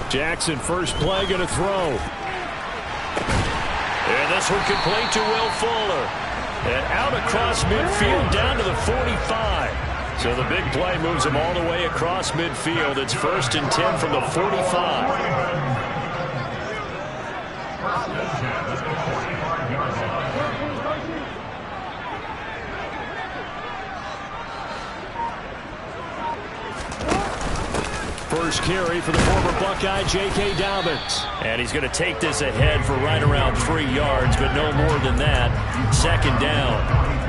Jackson, first play, going to throw. And this one complete to Will Fuller. And out across midfield down to the 45. So the big play moves him all the way across midfield. It's 1st and 10 from the 45. First carry for the former Buckeye, J.K. Dobbins. And he's going to take this ahead for right around 3 yards, but no more than that. 2nd down.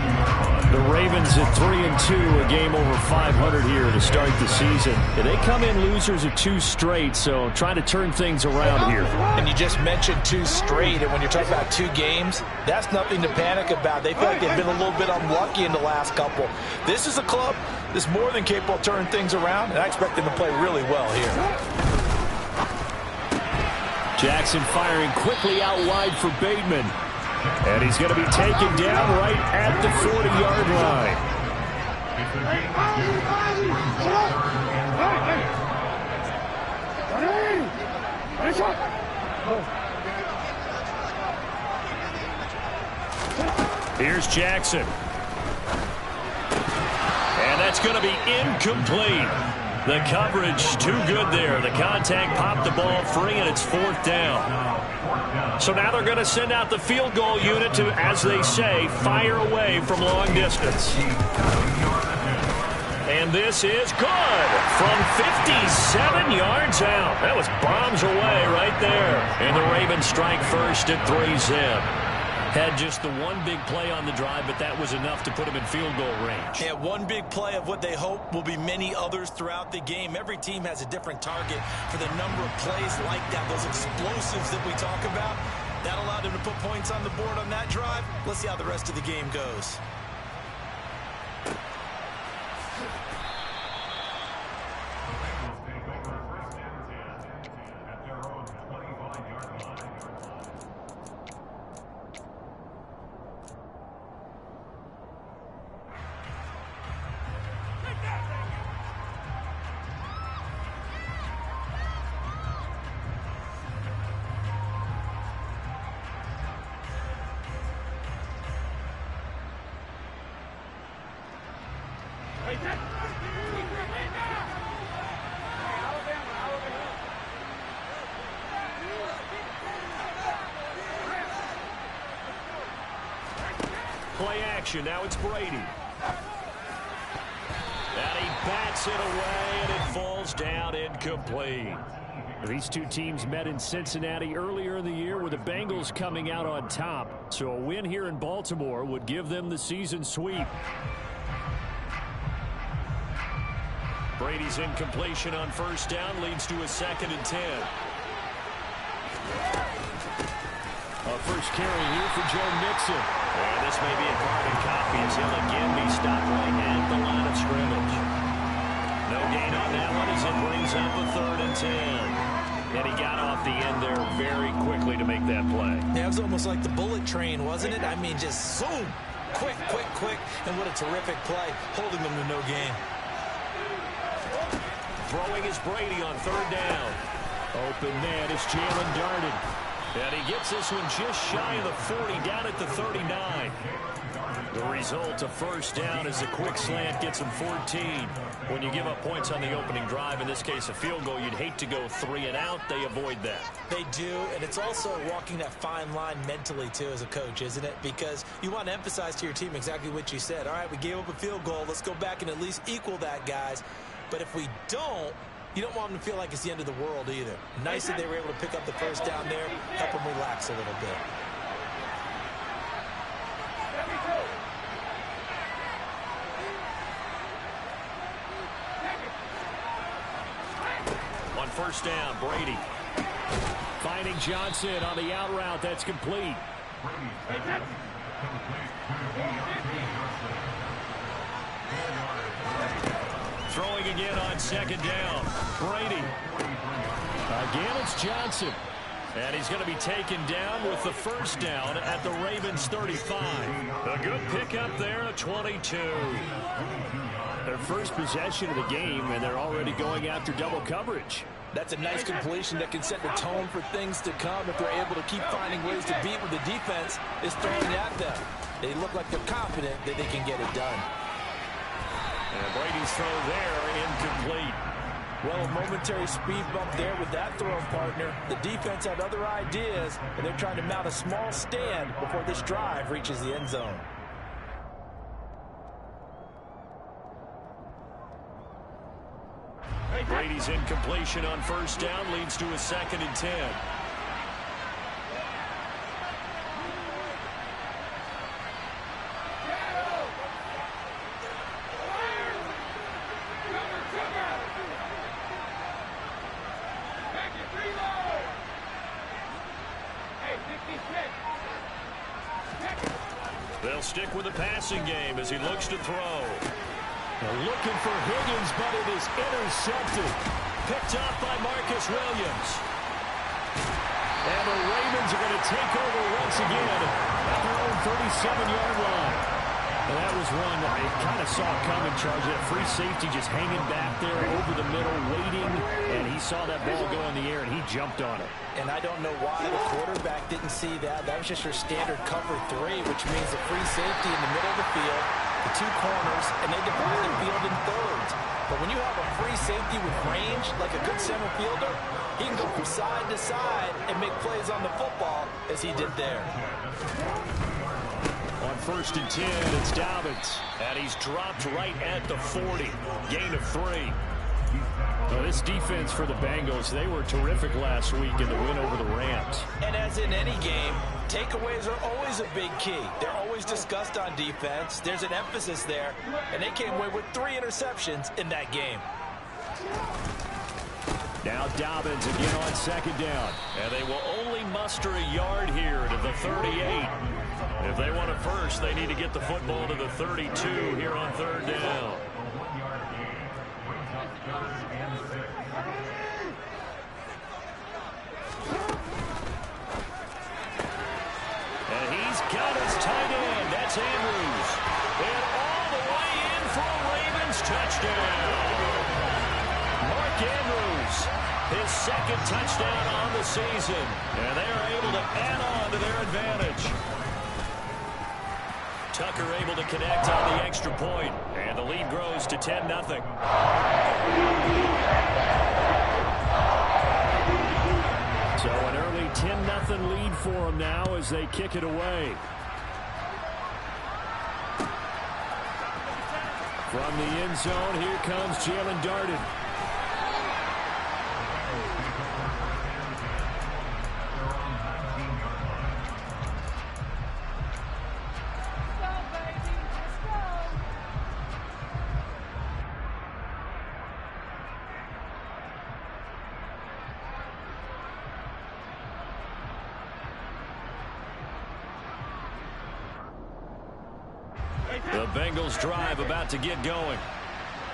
The Ravens at 3-2, a game over 500 here to start the season. They come in losers of 2 straight, so trying to turn things around here. And you just mentioned 2 straight, and when you're talking about 2 games, that's nothing to panic about. They feel like they've been a little bit unlucky in the last couple. This is a club that's more than capable of turning things around, and I expect them to play really well here. Jackson firing quickly out wide for Bateman. And he's going to be taken down right at the 40-yard line. Here's Jackson. And that's going to be incomplete. The coverage too good there. The contact popped the ball free, and it's 4th down. So now they're going to send out the field goal unit to, as they say, fire away from long distance. And this is good from 57 yards out. That was bombs away right there. And the Ravens strike first at 3-zip. Had just the one big play on the drive, but that was enough to put him in field goal range. Yeah, one big play of what they hope will be many others throughout the game. Every team has a different target for the number of plays like that, those explosives that we talk about. That allowed them to put points on the board on that drive. Let's see how the rest of the game goes. Play action. Now it's Brady. And he bats it away, and it falls down incomplete. These two teams met in Cincinnati earlier in the year with the Bengals coming out on top. So a win here in Baltimore would give them the season sweep. Brady's incompletion on 1st down leads to a 2nd and 10. First carry here for Joe Mixon. And this may be a carbon copy as he'll again be stopped right at the line of scrimmage. No gain on that one as it brings up a 3rd and 10. And he got off the end there very quickly to make that play. Yeah, it was almost like the bullet train, wasn't it? I mean, just zoom. Quick, quick, quick. And what a terrific play, holding them to no gain. Throwing is Brady on 3rd down. Open man is Jalen Darden. And he gets this one just shy of the 40, down at the 39. The result of 1st down is a quick slant gets him 14. When you give up points on the opening drive, in this case a field goal, you'd hate to go 3 and out. They avoid that. They do, and it's also walking that fine line mentally, too, as a coach, isn't it? Because you want to emphasize to your team exactly what you said. All right, we gave up a field goal. Let's go back and at least equal that, guys. But if we don't, you don't want them to feel like it's the end of the world either. Nice that they were able to pick up the 1st down there, help them relax a little bit. On 1st down, Brady. Finding Johnson on the out route. That's complete. Throwing again on 2nd down. Brady. Again, it's Johnson. And he's going to be taken down with the first down at the Ravens 35. A good pickup there at 22. Their first possession of the game, and they're already going after double coverage. That's a nice completion that can set the tone for things to come if they're able to keep finding ways to beat what the defense is throwing at them. They look like they're confident that they can get it done. And Brady's throw there incomplete. Well, a momentary speed bump there with that throw, partner. The defense had other ideas, and they're trying to mount a small stand before this drive reaches the end zone. Brady's incompletion on first down leads to a 2nd and 10. They'll stick with the passing game as he looks to throw. They're looking for Higgins, but it is intercepted. Picked up by Marcus Williams. And the Ravens are going to take over once again at their own 37-yard line. And that was one that they kind of saw coming, Charles. That free safety just hanging back there over the middle, waiting. And he saw that ball go in the air, and he jumped on it. And I don't know why the quarterback didn't see that. That was just your standard cover 3, which means the free safety in the middle of the field, the 2 corners, and they divide the field in thirds. But when you have a free safety with range, like a good center fielder, he can go from side to side and make plays on the football as he did there. On 1st and 10, it's Dobbins. And he's dropped right at the 40. Gain of 3. Well, this defense for the Bengals, they were terrific last week in the win over the Rams. And as in any game, takeaways are always a big key. They're always discussed on defense. There's an emphasis there, and they came away with 3 interceptions in that game. Now Dobbins again on 2nd down. And they will only muster a yard here to the 38. If they want it first, they need to get the football to the 32 here on 3rd down. And he's got his tight end. That's Andrews. And all the way in for a Ravens touchdown. Mark Andrews, his 2nd touchdown on the season. And they are able to add on to their advantage. Tucker able to connect on the extra point. And the lead grows to 10-0. So an early 10-0 lead for them now as they kick it away. From the end zone, here comes Jalen Darden. The Bengals drive about to get going.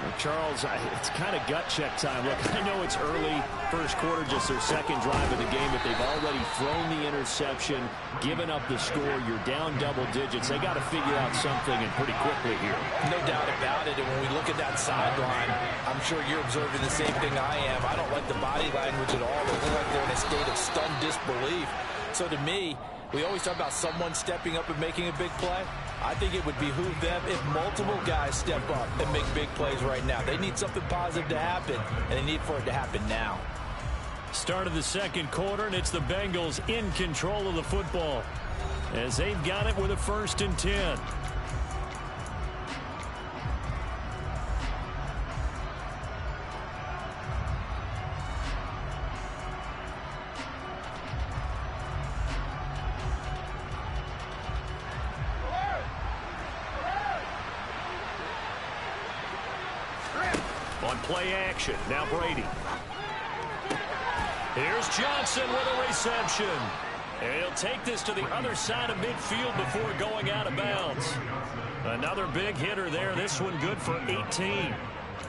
Well, Charles, it's kind of gut check time. Look, I know it's early, first quarter, just their 2nd drive of the game, but they've already thrown the interception, given up the score. You're down double digits. They got to figure out something, and pretty quickly here. No doubt about it. And when we look at that sideline, I'm sure you're observing the same thing I am. I don't like the body language at all. They look like they're in a state of stunned disbelief. So to me, we always talk about someone stepping up and making a big play. I think it would behoove them if multiple guys step up and make big plays right now. They need something positive to happen, and they need for it to happen now. Start of the 2nd quarter, and it's the Bengals in control of the football as they've got it with a 1st and 10. On play action, now Brady. Here's Johnson with a reception. And he'll take this to the other side of midfield before going out of bounds. Another big hitter there. This one good for 18.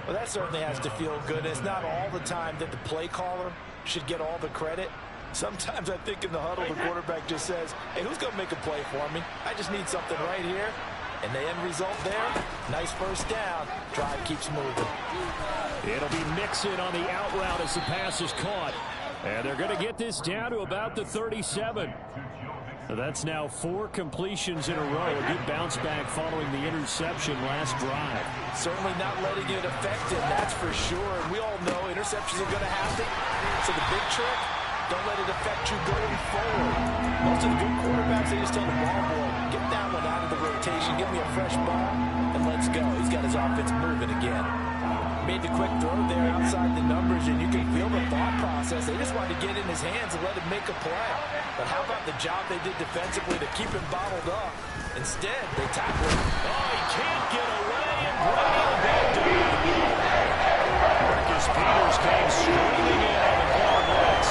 Well, that certainly has to feel good. It's not all the time that the play caller should get all the credit. Sometimes I think in the huddle, the quarterback just says, hey, who's going to make a play for me? I just need something right here. And the end result there, nice first down. Drive keeps moving. It'll be Mixon on the out route as the pass is caught. And they're going to get this down to about the 37. That's now 4 completions in a row. A good bounce back following the interception last drive. Certainly not letting it affect him, that's for sure. And we all know interceptions are going to happen. So the big trick, don't let it affect you going forward. Most of the good quarterbacks, they just tell the ball boy, get that one out of the rotation, give me a fresh ball, and let's go. He's got his offense moving again. Made the quick throw there outside the numbers, and you can feel the thought process. They just wanted to get in his hands and let him make a play. But how about the job they did defensively to keep him bottled up? Instead, they tackled him. Oh, he can't get away, and Brady Marcus Peters came streaming in on the corner blitz.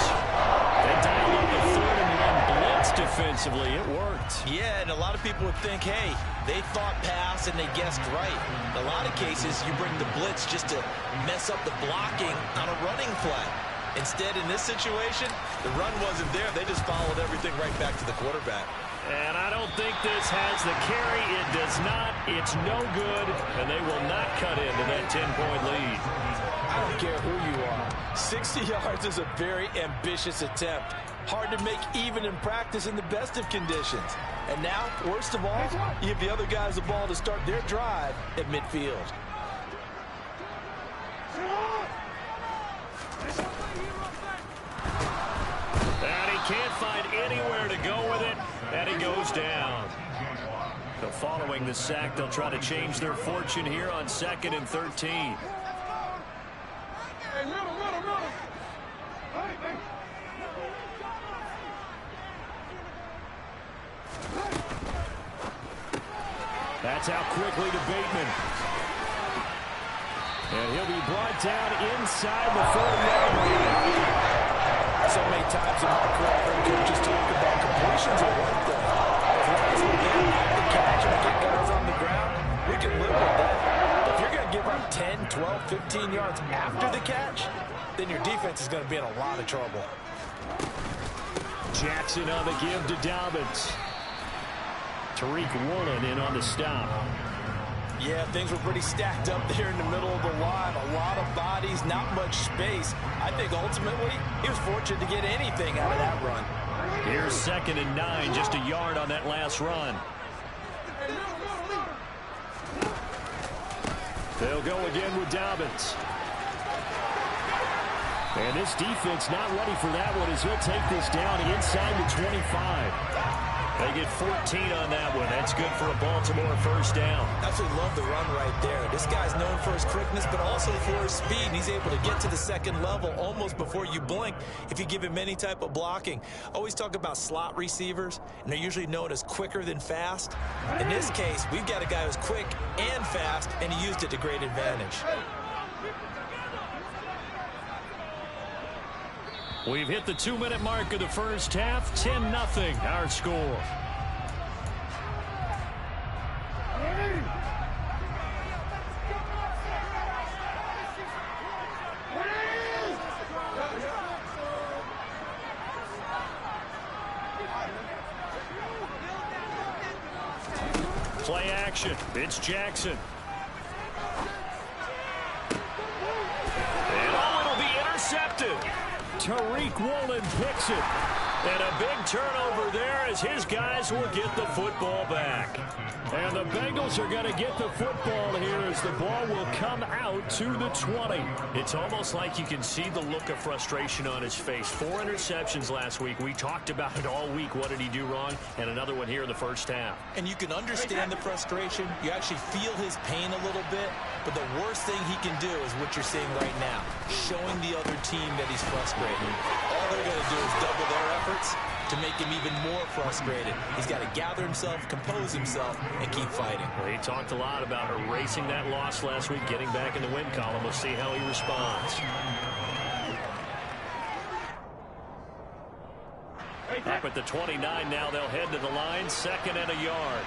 They dialed up the 3rd and 1 blitz defensively. It worked. Yeah, and a lot of people would think, hey, they thought pass and they guessed right. In a lot of cases, you bring the blitz just to mess up the blocking on a running play. Instead, in this situation, the run wasn't there. They just followed everything right back to the quarterback. And I don't think this has the carry. It does not. It's no good, and they will not cut into that 10-point lead. I don't care who you are. 60 yards is a very ambitious attempt. Hard to make even in practice in the best of conditions. And now, worst of all, you give the other guys the ball to start their drive at midfield. And he can't find anywhere to go with it, and he goes down. So following the sack, they'll try to change their fortune here on 2nd and 13. That's out quickly to Bateman. And he'll be brought down inside the 40-yard line. So many times in my career, I've heard coaches talk about completions are one thing. As long as we get the catch and get guys on the ground, we can live with that. But if you're going to give up 10, 12, 15 yards after the catch, then your defense is going to be in a lot of trouble. Jackson on the give to Dobbins. Tariq Woolen in on the stop. Yeah, things were pretty stacked up there in the middle of the line. A lot of bodies, not much space. I think ultimately he was fortunate to get anything out of that run. Here's 2nd and 9, just a yard on that last run. They'll go again with Dobbins. And this defense not ready for that one as he'll take this down inside the 25. They get 14 on that one. That's good for a Baltimore first down. Absolutely love the run right there. This guy's known for his quickness, but also for his speed. And he's able to get to the 2nd level almost before you blink if you give him any type of blocking. Always talk about slot receivers, and they're usually known as quicker than fast. In this case, we've got a guy who's quick and fast, and he used it to great advantage. We've hit the 2-minute mark of the first half. 10-0 our score. Play action. It's Jackson. And it'll be intercepted. Tariq Woolen picks it. And a big turnover there as his guys will get the football back. And the Bengals are going to get the football here as the ball will come out to the 20. It's almost like you can see the look of frustration on his face. 4 interceptions last week. We talked about it all week. What did he do wrong? And another one here in the first half. And you can understand the frustration. You actually feel his pain a little bit. But the worst thing he can do is what you're seeing right now, showing the other team that he's frustrated. All they're going to do is double their efforts to make him even more frustrated. He's got to gather himself, compose himself, and keep fighting. Well, he talked a lot about erasing that loss last week, getting back in the win column. We'll see how he responds. Up at the 29 now, they'll head to the line, 2nd and a yard.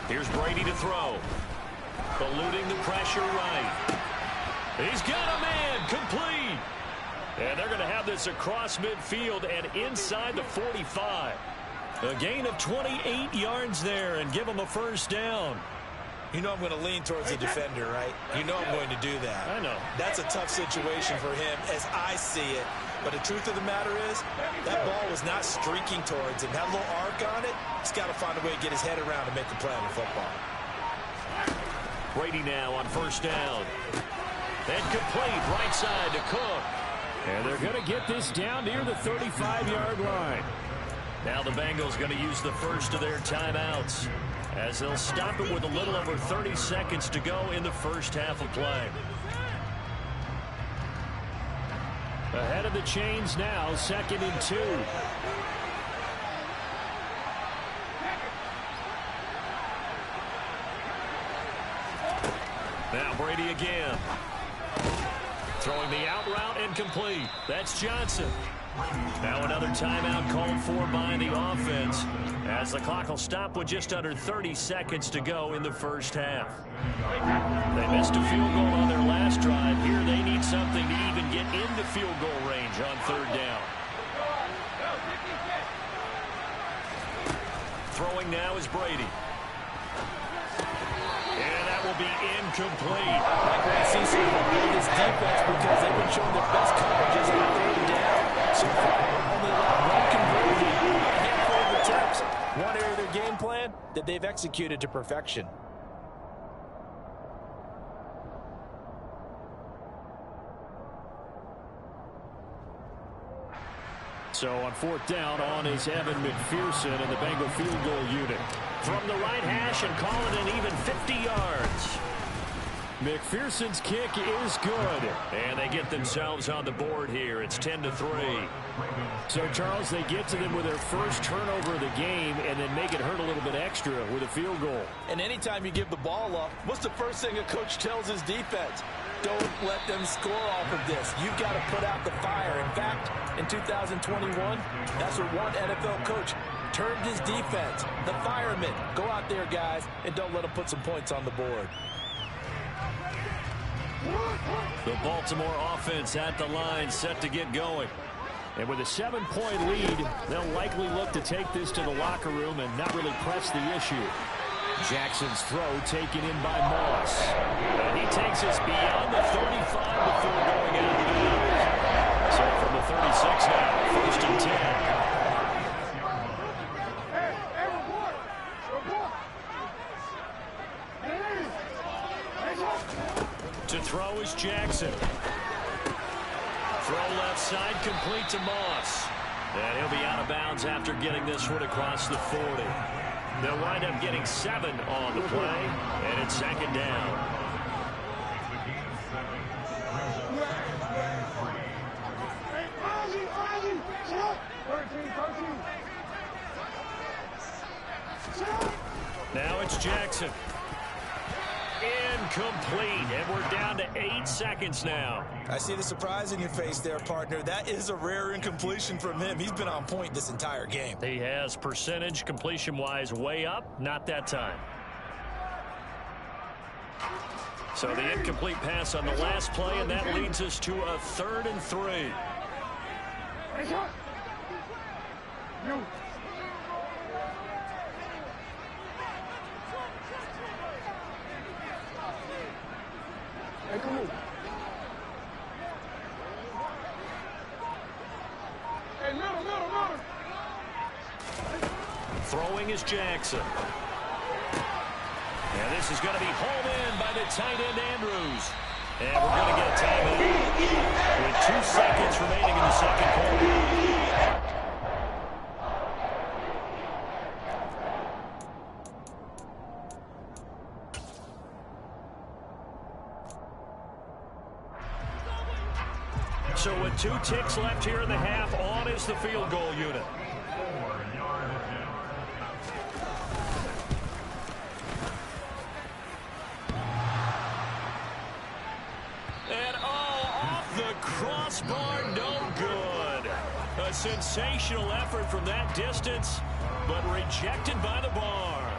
Here's Brady to throw. eluding the pressure right. He's got a man, complete. And they're going to have this across midfield and inside the 45. A gain of 28 yards there and give them a first down. You know I'm going to lean towards the defender, right? You know I'm going to do that. I know. That's a tough situation for him as I see it. But the truth of the matter is, that ball was not streaking towards him. Had a little arc on it. He's got to find a way to get his head around to make the play on the football. Brady now on first down. And complete right side to Cook. And they're going to get this down near the 35-yard line. Now the Bengals going to use the first of their timeouts as they'll stop it with a little over 30 seconds to go in the first half of play. Ahead of the chains now, 2nd and 2. Now Brady again. Throwing the out route and complete. That's Johnson. Now another timeout called for by the offense as the clock will stop with just under 30 seconds to go in the first half. They missed a field goal on their last drive. Here they need something to even get into field goal range on 3rd down. Throwing now is Brady. And that will be incomplete. I see some of this defense because they've been showing their best coverages on 3rd down. So far, only allowed one conversion, a handful of attempts. One area of their game plan that they've executed to perfection. So on 4th down, on is Evan McPherson and the Bengal field goal unit. From the right hash and call it an even 50 yards. McPherson's kick is good. And they get themselves on the board here. It's 10-3. So, Charles, they get to them with their first turnover of the game and then make it hurt a little bit extra with a field goal. And anytime you give the ball up, what's the first thing a coach tells his defense? Don't let them score off of this. You've got to put out the fire. In fact, in 2021, that's what one NFL coach termed his defense. The firemen. Go out there, guys, and don't let them put some points on the board. The Baltimore offense at the line, set to get going. And with a 7-point lead, they'll likely look to take this to the locker room and not really press the issue. Jackson's throw taken in by Moss. And he takes us beyond the 35 before going out of bounds. So from the 36 now, 1st and 10. To throw is Jackson. Throw left side, complete to Moss. And he'll be out of bounds after getting this one across the 40. They'll wind up getting 7 on the play, and it's 2nd down. Now it's Jackson. Incomplete, and we're down to 8 seconds now. I see the surprise in your face there, partner. That is a rare incompletion from him. He's been on point this entire game. He has percentage completion-wise way up, not that time. So the incomplete pass on the last play, and that leads us to a 3rd and 3. Throwing is Jackson. And this is going to be hauled in by the tight end Andrews. And we're going to get a timeout with 2 seconds remaining in the 2nd quarter. So with 2 ticks left here in the half, on is the field goal unit. And off the crossbar, no good. A sensational effort from that distance, but rejected by the bar.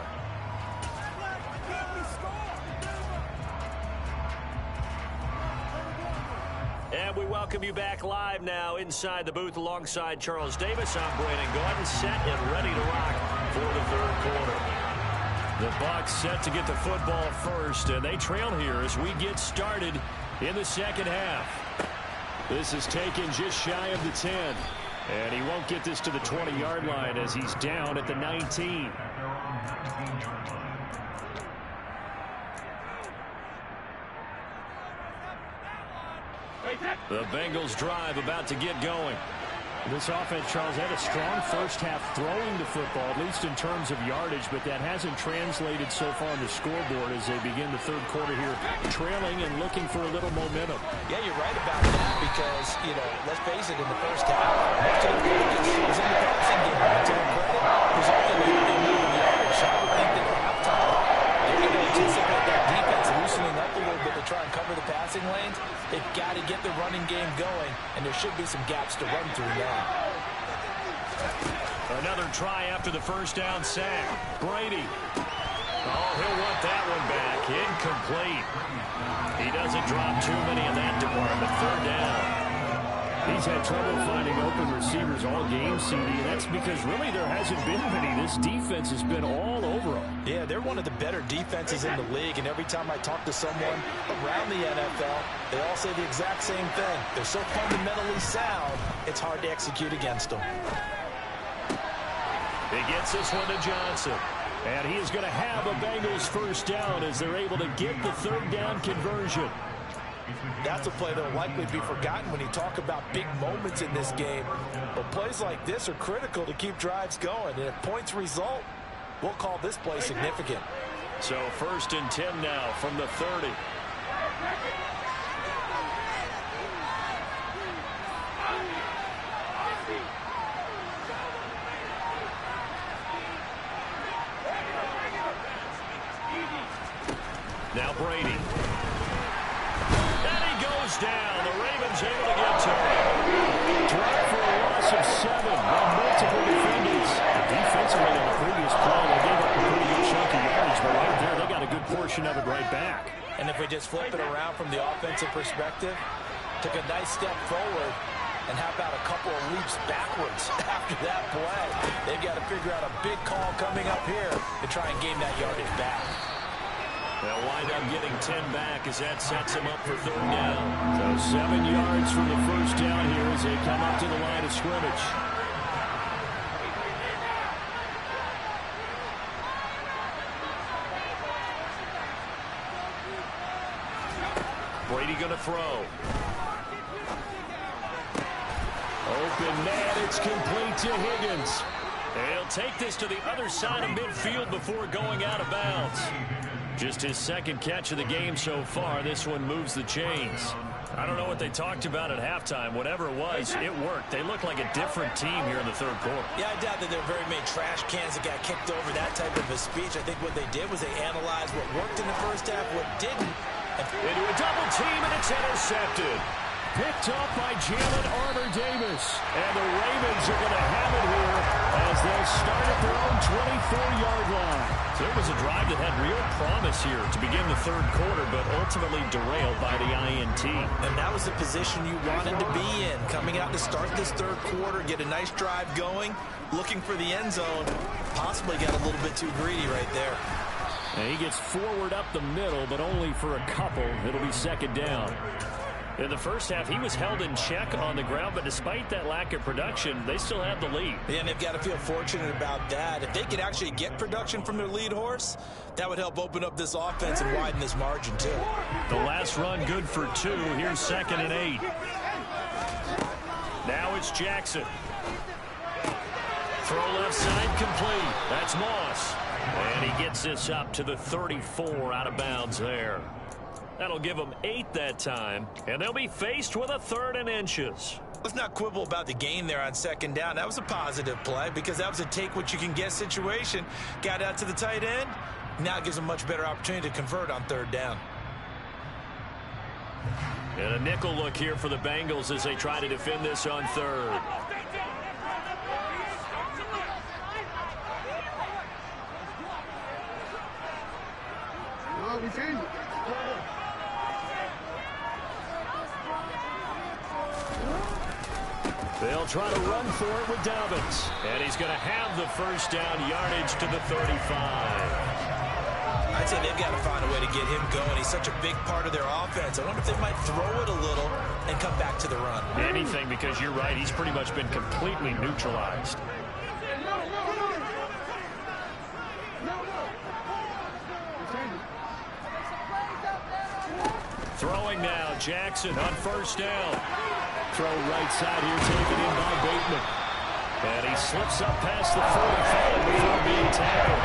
And we welcome you back live now inside the booth alongside Charles Davis. I'm Brandon Gordon, set and ready to rock for the third quarter. The Bucs set to get the football first, and they trail here as we get started in the second half. This is taken just shy of the 10, and he won't get this to the 20-yard line as he's down at the 19. The Bengals drive about to get going. This offense, Charles, had a strong first half throwing the football, at least in terms of yardage, but that hasn't translated so far on the scoreboard as they begin the third quarter here, trailing and looking for a little momentum. Yeah, you're right about that because, let's face it, in the first half, most of the focus was in the passing game. To their credit, there's only limited amount of yardage, so I would think that at halftime, they're going to anticipate that defense loosening up a little bit to try and cover the passing lanes. They've got to get the running game going, and there should be some gaps to run through now. Another try after the first down sack. Brady. Oh, he'll want that one back. Incomplete. He doesn't drop too many in that department. Third down. He's had trouble finding open receivers all game, CD, and that's because really there hasn't been many. This defense has been all over them. Yeah, they're one of the better defenses in the league, and every time I talk to someone around the NFL, they all say the exact same thing. They're so fundamentally sound, it's hard to execute against them. He gets this one to Johnson. And he is going to have a Bengals first down as they're able to get the third down conversion. That's a play that will likely be forgotten when you talk about big moments in this game. But plays like this are critical to keep drives going. And if points result, we'll call this play significant. So 1st and 10 now from the 30. Now Brady. And he goes down. The Ravens able to get to him. Drop for a loss of 7 by multiple defenders. Defensively on the previous play, they gave up a pretty good chunk of yardage, but right there they got a good portion of it right back. And if we just flip it around from the offensive perspective, took a nice step forward, and how about a couple of leaps backwards after that play? They've got to figure out a big call coming up here to try and gain that yardage back. They'll wind up getting 10 back as that sets him up for third down. So 7 yards from the first down here as they come up to the line of scrimmage. Brady going to throw. Open man, it's complete to Higgins. He'll take this to the other side of midfield before going out of bounds. Just his second catch of the game so far. This one moves the chains. I don't know what they talked about at halftime. Whatever it was, it worked. They look like a different team here in the third quarter. Yeah, I doubt that there are very many trash cans that got kicked over that type of a speech. I think what they did was they analyzed what worked in the first half, what didn't. Into a double team, and it's intercepted. Picked up by Jalen Armour-Davis. And the Ravens are going to have it here as they start at their own 24-yard line. So it was a drive that had real promise here to begin the third quarter, but ultimately derailed by the INT. And that was the position you wanted to be in. Coming out to start this third quarter, get a nice drive going, looking for the end zone. Possibly got a little bit too greedy right there. And he gets forward up the middle, but only for a couple. It'll be second down. In the first half, he was held in check on the ground, but despite that lack of production, they still have the lead. Yeah, and they've got to feel fortunate about that. If they could actually get production from their lead horse, that would help open up this offense and widen this margin, too. The last run good for 2. Here's 2nd and 8. Now it's Jackson. Throw left side complete. That's Moss. And he gets this up to the 34 out of bounds there. That'll give them 8 that time, and they'll be faced with a 3rd and inches. Let's not quibble about the gain there on second down. That was a positive play because that was a take-what-you-can-get situation. Got out to the tight end. Now it gives them a much better opportunity to convert on third down. And a nickel look here for the Bengals as they try to defend this on third. They'll try to run for it with Dobbins. And he's going to have the first down, yardage to the 35. I'd say they've got to find a way to get him going. He's such a big part of their offense. I wonder if they might throw it a little and come back to the run. Anything, because you're right. He's pretty much been completely neutralized. Throwing now, Jackson on first down. Throw right side here, taken in by Bateman. And he slips up past the 45 before being tackled.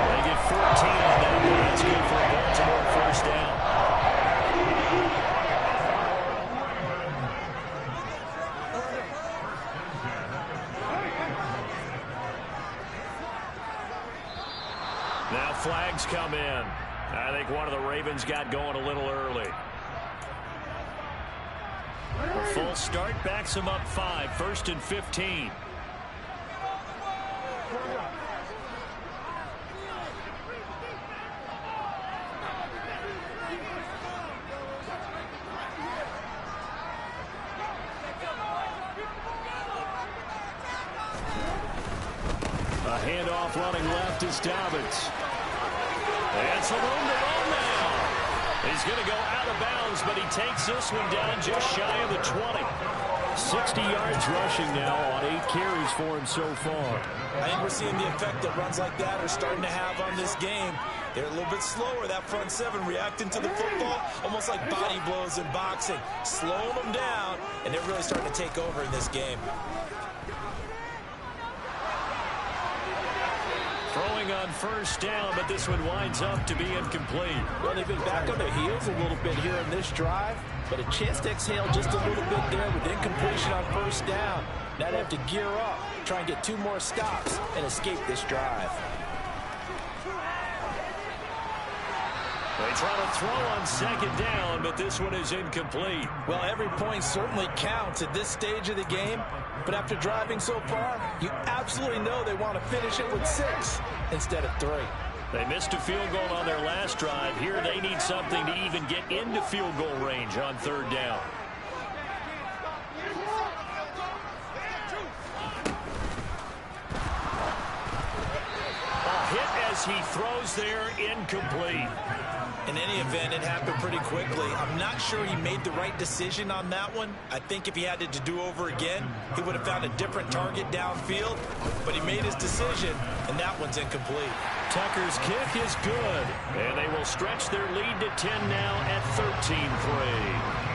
They get 14 on that one. That's good for a Baltimore first down. Now flags come in. I think one of the Ravens got going a little early. A full start backs him up 5, 1st and 15. A handoff running left is Dobbins. And some room to run now. He's going to go out of bounds, but he takes this one down just shy of the 20. 60 yards rushing now on 8 carries for him so far. I think we're seeing the effect that runs like that are starting to have on this game. They're a little bit slower, that front seven, reacting to the football, almost like body blows in boxing. Slowing them down, and they're really starting to take over in this game. Throwing on first down, but this one winds up to be incomplete. Well, they've been back on their heels a little bit here in this drive, but a chance to exhale just a little bit there with incompletion on first down. Now they have to gear up, try and get 2 more stops, and escape this drive. They try to throw on second down, but this one is incomplete. Well, every point certainly counts at this stage of the game, but after driving so far, you absolutely know they want to finish it with 6 instead of 3. They missed a field goal on their last drive. Here they need something to even get into field goal range on third down. A hit as he throws there, incomplete. In any event, it happened pretty quickly. I'm not sure he made the right decision on that one. I think if he had to do over again, he would have found a different target downfield. But he made his decision, and that one's incomplete. Tucker's kick is good. And they will stretch their lead to 10 now at 13-3.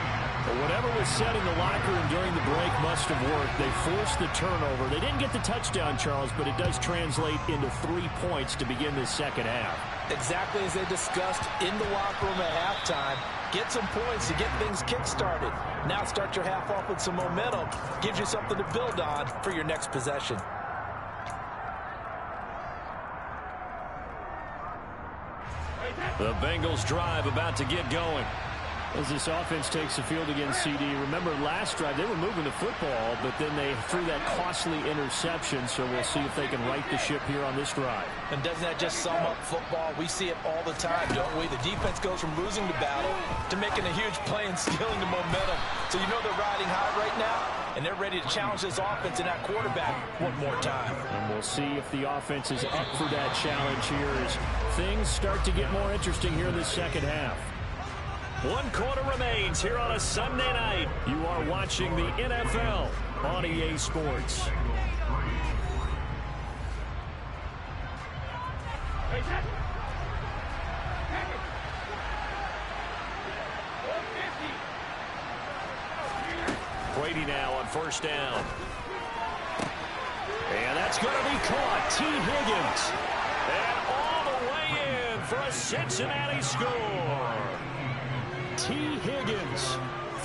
But whatever was said in the locker room during the break must have worked. They forced the turnover. They didn't get the touchdown, Charles, but it does translate into 3 points to begin this second half. Exactly as they discussed in the locker room at halftime. Get some points to get things kick-started. Now start your half off with some momentum. Gives you something to build on for your next possession. The Bengals drive about to get going. As this offense takes the field against CD, remember last drive they were moving the football, but then they threw that costly interception, so we'll see if they can right the ship here on this drive. And doesn't that just sum up football? We see it all the time, don't we? The defense goes from losing the battle to making a huge play and stealing the momentum. So you know they're riding high right now, and they're ready to challenge this offense and that quarterback one more time. And we'll see if the offense is up for that challenge here as things start to get more interesting here in this second half. 1 quarter remains here on a Sunday night. You are watching the NFL on EA Sports. Brady now on first down. And that's going to be caught. T. Higgins. And all the way in for a Cincinnati score. T. Higgins,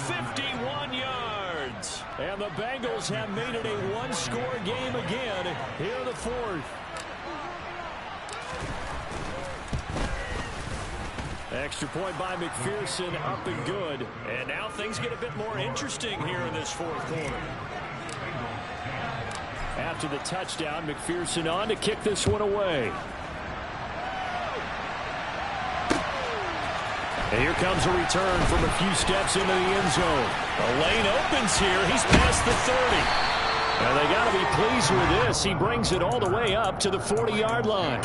51 yards. And the Bengals have made it a one-score game again here in the fourth. Extra point by McPherson, up and good. And now things get a bit more interesting here in this fourth quarter. After the touchdown, McPherson on to kick this one away. And here comes a return from a few steps into the end zone. The lane opens here. He's past the 30. And they got to be pleased with this. He brings it all the way up to the 40-yard line.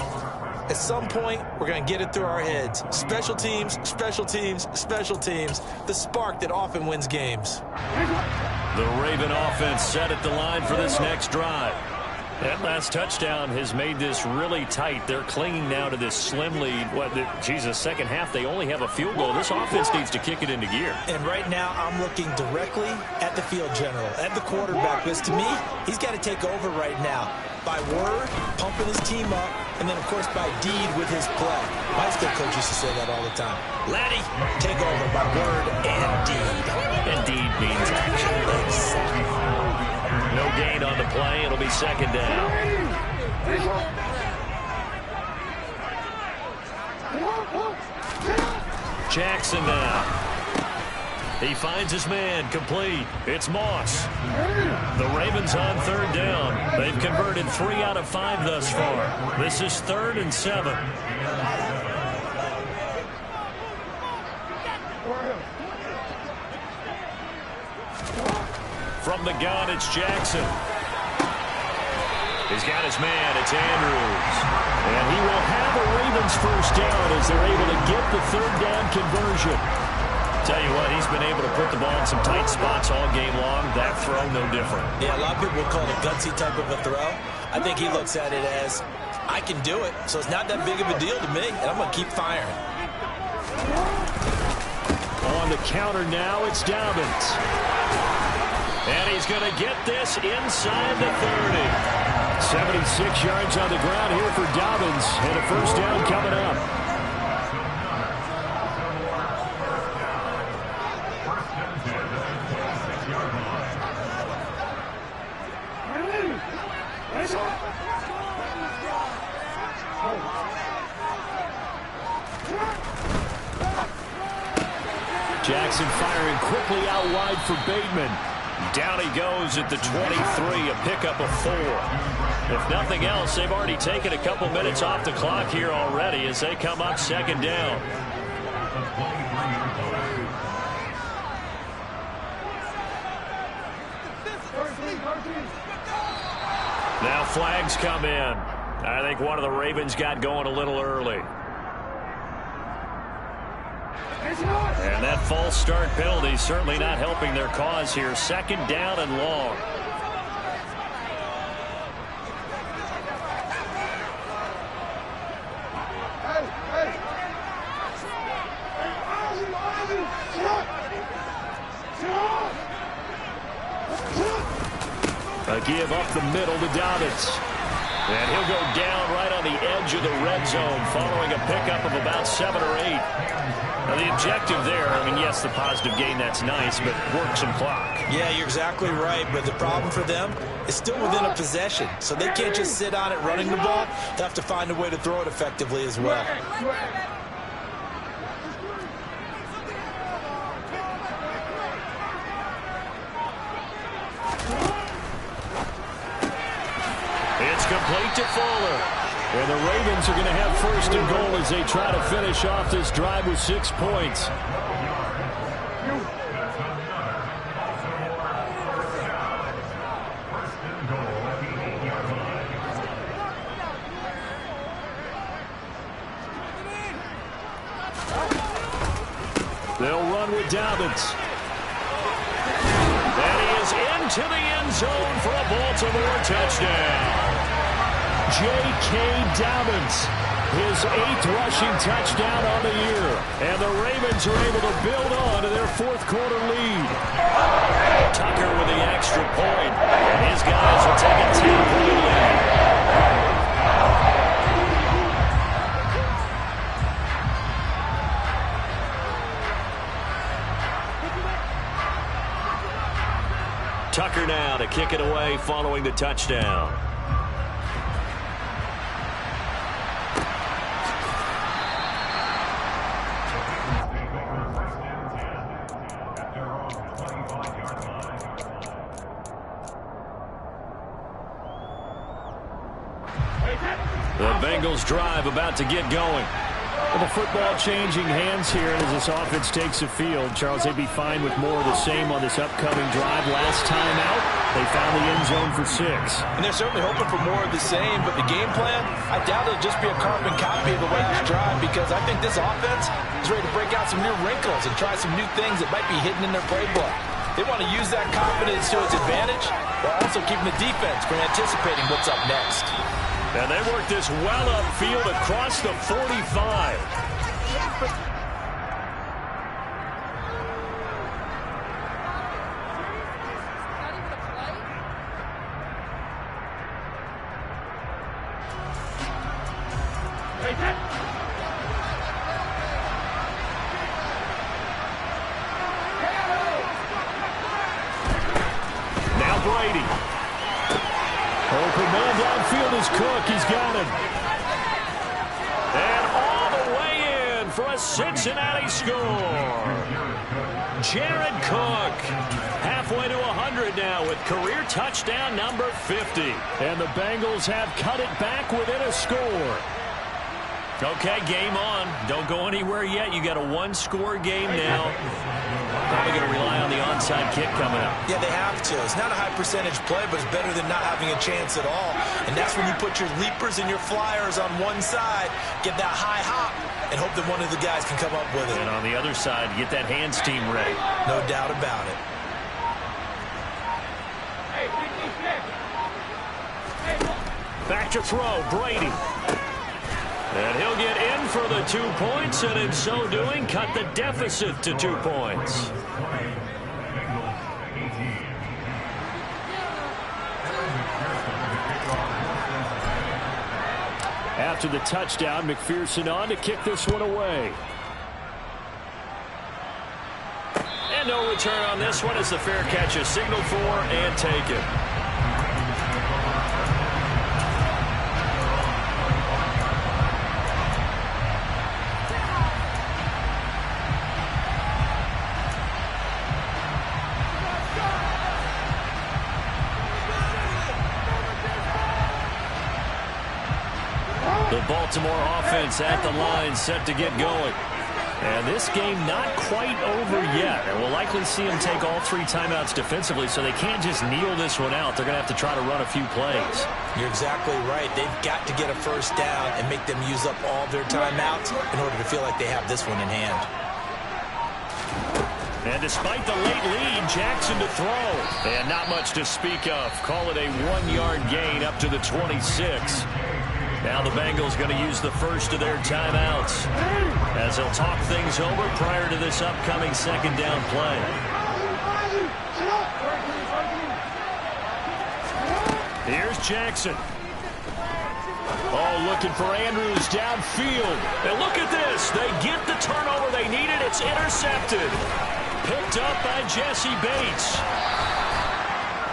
At some point, we're going to get it through our heads. Special teams, special teams, special teams. The spark that often wins games. The Raven offense set at the line for this next drive. That last touchdown has made this really tight. They're clinging now to this slim lead. Second half, they only have a field goal. This offense needs to kick it into gear. And right now, I'm looking directly at the field general, at the quarterback. Because to me, he's got to take over right now. By word, pumping his team up, and then, of course, by deed with his play. My high school coach used to say that all the time. Laddie, take over by word and deed. And deed means action. Exactly. No gain on the play. It'll be second down. Jackson now. He finds his man, complete. It's Moss. The Ravens on third down. They've converted 3 out of 5 thus far. This is 3rd and 7. From the gun, it's Jackson. He's got his man. It's Andrews. And he will have a Ravens first down as they're able to get the third down conversion. Tell you what, he's been able to put the ball in some tight spots all game long. That throw, no different. Yeah, a lot of people would call it a gutsy type of a throw. I think he looks at it as, I can do it, so it's not that big of a deal to me, and I'm going to keep firing. On the counter now, it's Dobbins. And he's going to get this inside the 30. 76 yards on the ground here for Dobbins, and a first down coming up. Jackson firing quickly out wide for Bateman. Down he goes at the 23, a pickup of 4. If nothing else, they've already taken a couple minutes off the clock here already as they come up second down. Now flags come in. I think one of the Ravens got going a little early. And that false start penalty certainly not helping their cause here. Second down and long. A give up the middle to Dobbins. And he'll go down right on the edge of the red zone following a pickup of about 7 or 8. Now, the objective there, I mean, yes, the positive gain, that's nice, but work some clock. Yeah, you're exactly right, but the problem for them is still within a possession, so they can't just sit on it running the ball. They have to find a way to throw it effectively as well. It's complete to Fuller. And the Ravens are going to have first and goal as they try to finish off this drive with 6 points. They'll run with Dobbins. And he is into the end zone for a Baltimore touchdown. J.K. Dobbins, his 8th rushing touchdown on the year. And the Ravens are able to build on to their 4th quarter lead. Tucker with the extra point. And his guys will take a 10-point lead. Tucker now to kick it away following the touchdown. The Bengals drive about to get going. Well, the football changing hands here as this offense takes the field. Charles, they'd be fine with more of the same on this upcoming drive. Last time out, they found the end zone for 6. And they're certainly hoping for more of the same, but the game plan, I doubt it'll just be a carbon copy of the last drive, because I think this offense is ready to break out some new wrinkles and try some new things that might be hidden in their playbook. They want to use that confidence to its advantage, while also keeping the defense from anticipating what's up next. And they work this well upfield across the 45. Now Brady. Open man downfield is Cook. He's got him. And all the way in for a Cincinnati score. Jared Cook. Halfway to 100 now with career touchdown number 50. And the Bengals have cut it back within a score. Okay, game on. Don't go anywhere yet. You got a one-score game now. Probably going to rely on the onside kick coming up. Yeah, they have to. It's not a high percentage play, but it's better than not having a chance at all. And that's when you put your leapers and your flyers on one side, get that high hop, and hope that one of the guys can come up with it. And on the other side, get that hands team ready. No doubt about it. Back to throw, Brady. And he'll get in for the 2 points, and in so doing, cut the deficit to 2 points. After the touchdown, McPherson on to kick this one away. And no return on this one as the fair catch is signaled for and taken. The Baltimore offense at the line, set to get going. And this game not quite over yet. And we'll likely see them take all 3 timeouts defensively, so they can't just kneel this one out. They're going to have to try to run a few plays. You're exactly right. They've got to get a first down and make them use up all their timeouts in order to feel like they have this one in hand. And despite the late lead, Jackson to throw. And not much to speak of. Call it a 1-yard gain up to the 26. Now the Bengals going to use the first of their timeouts as they'll talk things over prior to this upcoming second down play. Here's Jackson. Oh, looking for Andrews downfield. And look at this. They get the turnover they needed. It's intercepted. Picked up by Jesse Bates.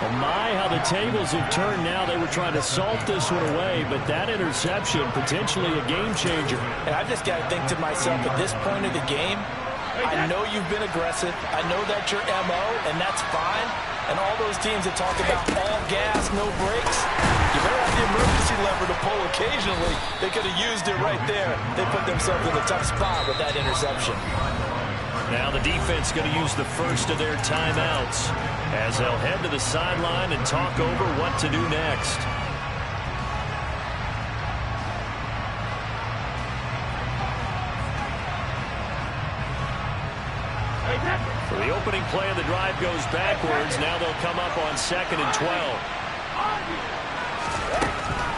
Oh my, how the tables have turned now. They were trying to salt this one away, but that interception, potentially a game changer. And I've just got to think to myself, at this point of the game, I know you've been aggressive. I know that's your MO, and that's fine. And all those teams that talk about all gas, no brakes, you better have the emergency lever to pull occasionally. They could have used it right there. They put themselves in a tough spot with that interception. Now the defense going to use the first of their timeouts as they'll head to the sideline and talk over what to do next. For the opening play of the drive goes backwards. Now they'll come up on 2nd and 12.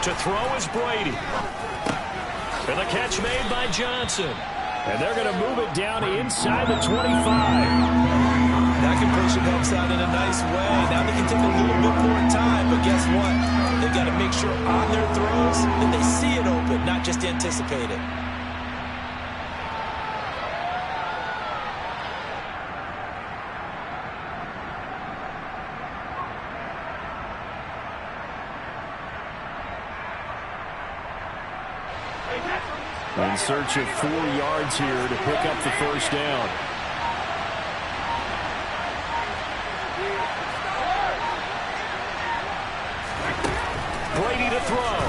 To throw is Brady. And the catch made by Johnson. And they're going to move it down inside the 25. That completion helps out in a nice way. Now they can take a little bit more time, but guess what? They've got to make sure on their throws that they see it open, not just anticipate it. In search of 4 yards here to pick up the first down. Brady to throw.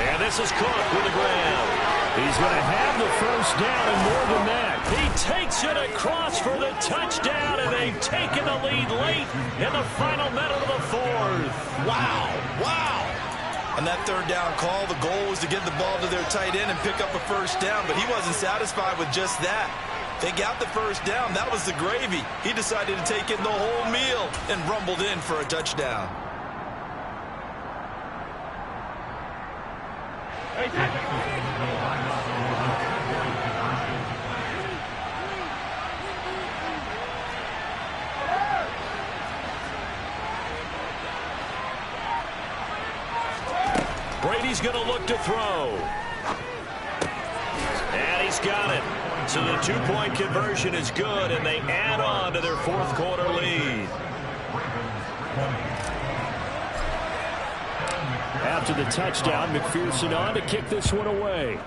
And this is Cook with the grab. He's going to have the first down and more than that. He takes it across for the touchdown, and they've taken the lead late in the final minute of the fourth. Wow, wow. On that third down call, the goal was to get the ball to their tight end and pick up a first down, but he wasn't satisfied with just that. They got the first down. That was the gravy. He decided to take in the whole meal and rumbled in for a touchdown. Brady's going to look to throw. And he's got it. So the two-point conversion is good, and they add on to their fourth quarter lead. After the touchdown, McPherson on to kick this one away.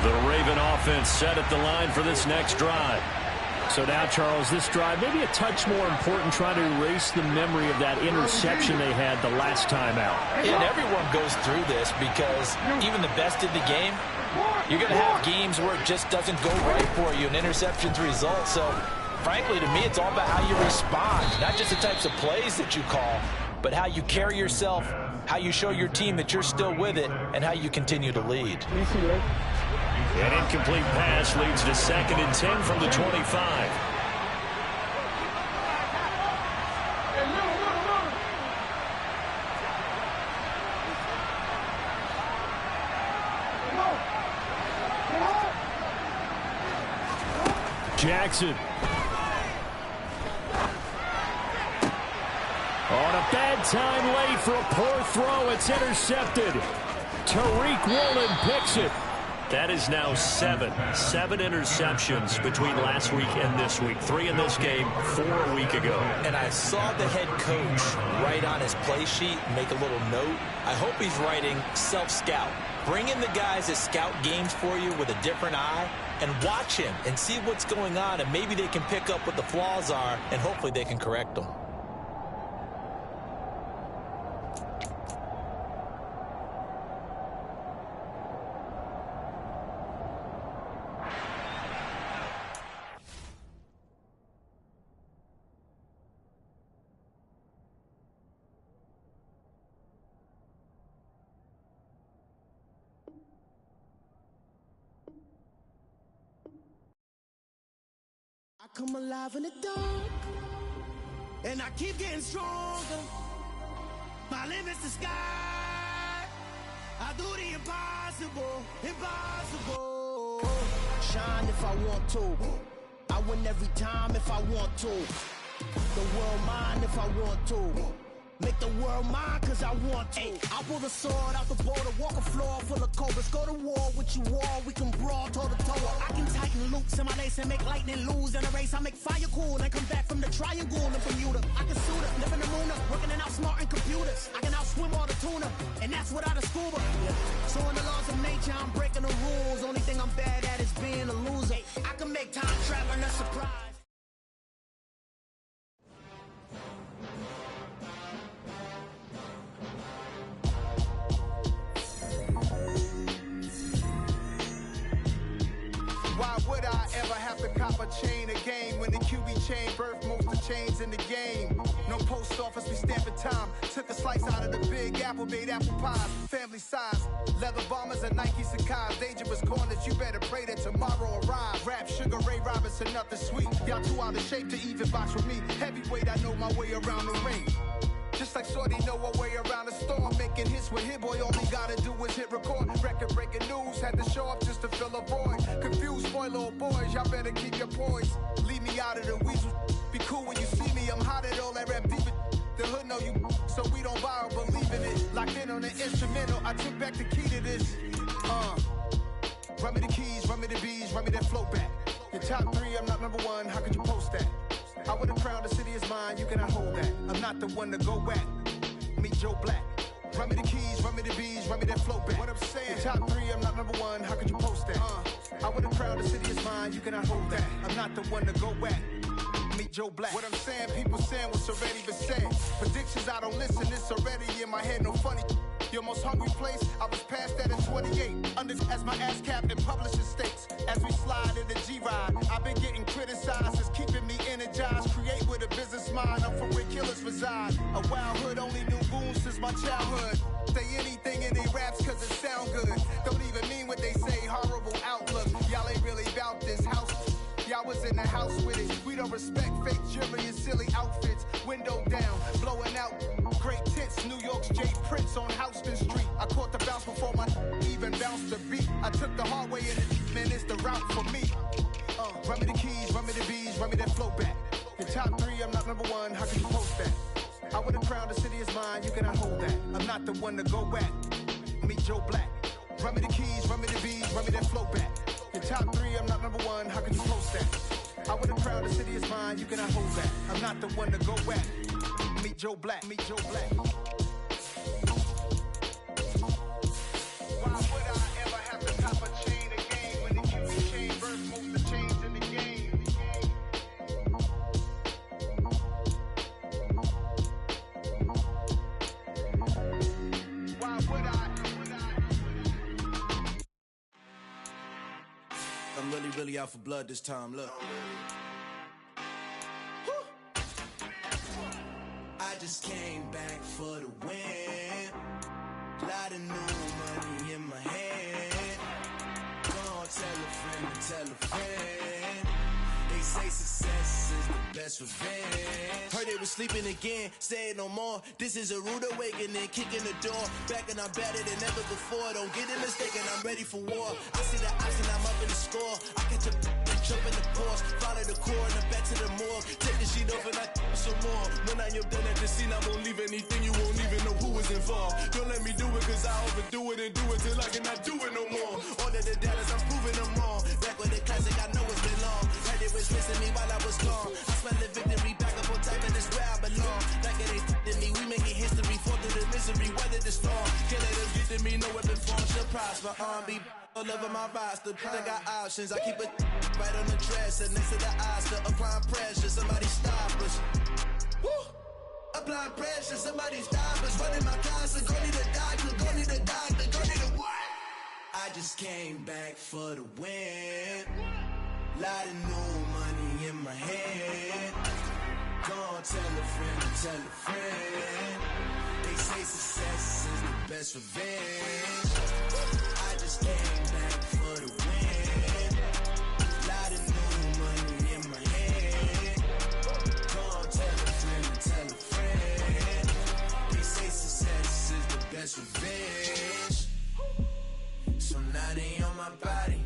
The Raven offense set at the line for this next drive. So now, Charles, this drive maybe a touch more important, trying to erase the memory of that interception they had the last time out. Yeah, and everyone goes through this because even the best in the game, you're going to have games where it just doesn't go right for you, and interceptions result. So, frankly, to me, it's all about how you respond, not just the types of plays that you call, but how you carry yourself, how you show your team that you're still with it, and how you continue to lead. An incomplete pass leads to 2nd and 10 from the 25. Jackson. On a bad time late for a poor throw. It's intercepted. Tariq Woolen picks it. That is now 7 interceptions between last week and this week. 3 in this game, 4 a week ago. And I saw the head coach write on his play sheet, make a little note. I hope he's writing self-scout. Bring in the guys that scout games for you with a different eye and watch him and see what's going on, and maybe they can pick up what the flaws are, and hopefully they can correct them. I come alive in the dark, and I keep getting stronger. My limit's the sky. I do the impossible, impossible. Shine if I want to. I win every time if I want to. The world mine if I want to. Make the world mine cause I want to. I pull the sword out the border, walk a floor full of cobras. Go to war with you all, we can brawl toe to toe. I can tighten loops in my lace and make lightning lose in a race. I make fire cool and come back from the triangle in Bermuda. I can suit it, live in the moon, working and outsmarting computers. I can outswim all the tuna, and that's without a scuba. So in the laws of nature, I'm breaking the rules. Only thing I'm bad at is being a loser. I can make time traveling a surprise. Why would I ever have to cop a chain a game when the QB chain birthed most of chains in the game? No post office, we stamping time. Took a slice out of the big apple, made apple pies. Family size, leather bombers and Nike Sacai's. Dangerous corners, you better pray that tomorrow arrives. Rap, Sugar Ray Robinson, nothing sweet. Y'all too out of shape to even box with me. Heavyweight, I know my way around the ring. Just like Shorty know a way around the storm. Making hits with Hit Boy, all he gotta do is hit record. Record breaking news, had to show up just to fill a void. Confused boy, little boys, y'all better keep your poise. Leave me out of the weasel. Be cool when you see me, I'm hot at all that rap deep. The hood know you, so we don't borrow, believe in it. Locked in on the instrumental, I took back the key to this. Run me the keys, run me the bees, run me that flow back. Your top 3, I'm not number 1, how could you post that? I would have crowned the city is mine, you cannot hold that. I'm not the one to go back. Meet Joe Black. Run me the keys, run me the bees, run me that flow back. What I'm saying, top 3, I'm not number 1, how could you post that? I would have crowned the city is mine, you cannot hold that. I'm not the one to go at. Meet Joe Black. What I'm saying, people saying what's already been said. Predictions, I don't listen, it's already in my head, no funny. Your most hungry place, I was past that in 28. Under as my ass capped in publishing states. As we slide in the G-Ride, I've been getting criticized, it's keeping me energized. Create with a business mind, I'm from where killers reside. A wild hood, only knew goons since my childhood. Say anything in they raps cause it sound good. Don't even mean what they say, horrible outlook. Y'all ain't really about this house. Y'all was in the house with it. We don't respect fake jewelry and silly outfits. Window down, blowing out great tits. New York's J. Prince on Houston Street. I caught the bounce before my even bounced the beat. I took the hard way and it, man, it's the route for me. Run me the keys, run me the bees, run me that flow back. The top 3, I'm not number 1, how can you post that? I would have crowned the city is mine, you cannot hold that. I'm not the one to go at. Meet Joe Black. Run me the keys, run me the bees, run me that flow back. The top 3, I'm not number 1, how can you post that? I would have crowned the city is mine, you cannot hold that. I'm not the one to go at. Meet Joe Black, meet Joe Black. Why would I ever have to cop a chain again when the QB chain birth most the chains in the game? Why would I? I'm really out for blood this time, look. I just came back for the win. Lot of new money in my hand. Gonna tell a friend to tell a friend. They say success is the best revenge. Heard they was sleeping again, say it no more. This is a rude awakening, kicking the door. Back and I'm better than ever before. Don't get it mistaken, I'm ready for war. I see the option, I'm up in the score. I catch a and jump in the Porsche. Follow the core and the back to the morgue. Take the sheet off and I some more. When I am done at the scene, I won't leave anything. You won't even know who was involved. Don't let me do it cause I overdo it and do it till I cannot do it no more. All of the doubters, I'm proving them wrong. Back with the classic, I know it's been long. Heard it was missing me while I was gone. I smell the victory back up on top and it's where I belong. Like it ain't to me, we making history. Fall through the misery, weather the storm. Can't let them get to me, no weapon form shall prosper. R&B all over my roster, I got options. I keep it right on the dresser, next to the Oscar. Applying pressure, somebody stop us. Woo! Applying pressure, somebody stop us. Running my closet, go need a doctor, go need a doctor, go need a what? I just came back for the win. Lot of new money in my hand. Gonna tell a friend, tell a friend. They say success is the best revenge. I just came back for the win. Lot of new money in my hand. Gonna tell a friend, tell a friend. They say success is the best revenge. So now they on my body.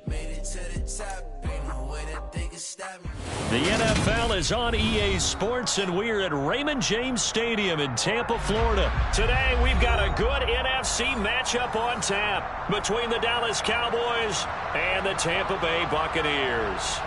Made it to the top. Ain't no way that they can stop me. The NFL is on EA Sports, and we're at Raymond James Stadium in Tampa, Florida. Today, we've got a good NFC matchup on tap between the Dallas Cowboys and the Tampa Bay Buccaneers.